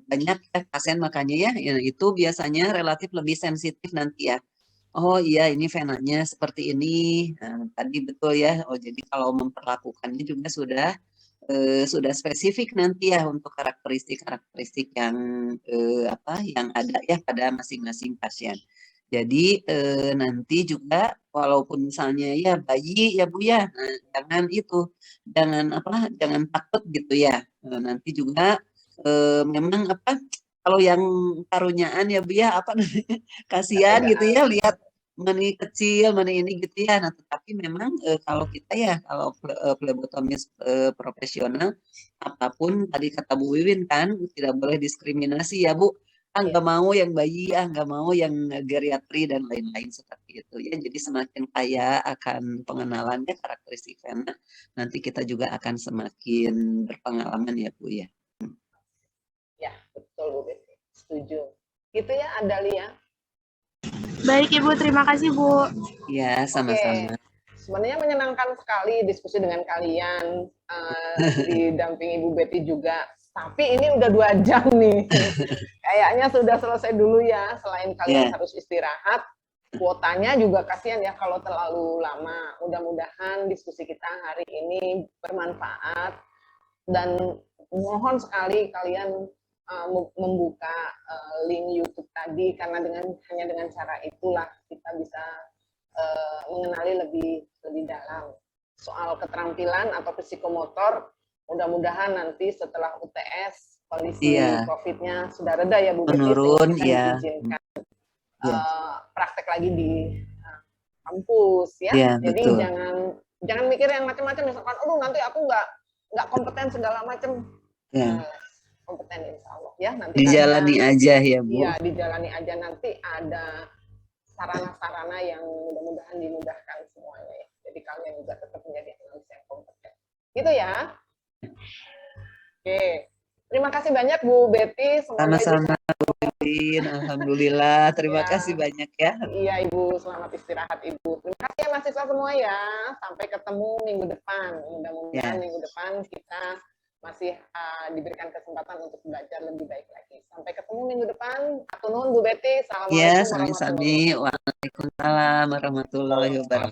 banyak ya pasien makanya ya itu biasanya relatif lebih sensitif nanti ya. Oh iya ini venanya seperti ini. Nah, tadi betul ya. Oh jadi kalau memperlakukannya juga sudah spesifik nanti ya untuk karakteristik yang apa yang ada ya pada masing-masing pasien. Jadi nanti juga walaupun misalnya ya bayi ya Bu ya, nah, jangan takut gitu ya. Nanti juga memang apa kalau yang karunyaan ya Bu ya apa namanya kasihan gitu ya lihat mana kecil, mana ini gitu ya. Nah, tetapi memang kalau kita ya, kalau plebotomis profesional, apapun tadi kata Bu Wiwin kan, tidak boleh diskriminasi ya Bu. Nggak mau yang bayi, nggak mau yang geriatri dan lain-lain seperti itu ya. Jadi semakin kaya akan pengenalannya karakteristik vena, nanti kita juga akan semakin berpengalaman ya Bu ya. Ya, betul Bu Betty. Setuju. Gitu ya, Adalia. Baik Ibu, terima kasih Bu. Ya, sama-sama. Sebenarnya menyenangkan sekali diskusi dengan kalian, didampingi Ibu Betty juga. Tapi ini udah 2 jam nih. Kayaknya sudah selesai dulu ya, selain kalian harus istirahat. Kuotanya juga kasihan ya kalau terlalu lama. Mudah-mudahan diskusi kita hari ini bermanfaat. Dan mohon sekali kalian membuka link YouTube tadi, karena hanya dengan cara itulah kita bisa mengenali lebih dalam soal keterampilan atau psikomotor. Mudah-mudahan nanti setelah UTS kondisi COVID-nya sudah reda ya Bu Betty, menurun ya, diizinkan praktek lagi di kampus ya. Jadi betul. jangan mikir yang macam-macam, misalkan nanti aku nggak kompeten segala macam. Kompeten insya Allah ya, nanti dijalani aja ya Bu. Iya, dijalani aja, nanti ada sarana-sarana yang mudah-mudahan dimudahkan semuanya ya. Jadi kalian juga tetap menjadi analis yang kompeten. Gitu ya. Oke. Terima kasih banyak Bu Betty. Sama-sama Bu Wiwin. Alhamdulillah. Terima kasih banyak ya. Iya Ibu, selamat istirahat Ibu. Terima kasih ya mahasiswa semua ya. Sampai ketemu minggu depan. Mudah-mudahan minggu depan kita masih diberikan kesempatan untuk belajar lebih baik lagi. Sampai ketemu minggu depan. Atur nuhun Bu Betty. Assalamualaikum Waalaikumsalam warahmatullahi wabarakatuh.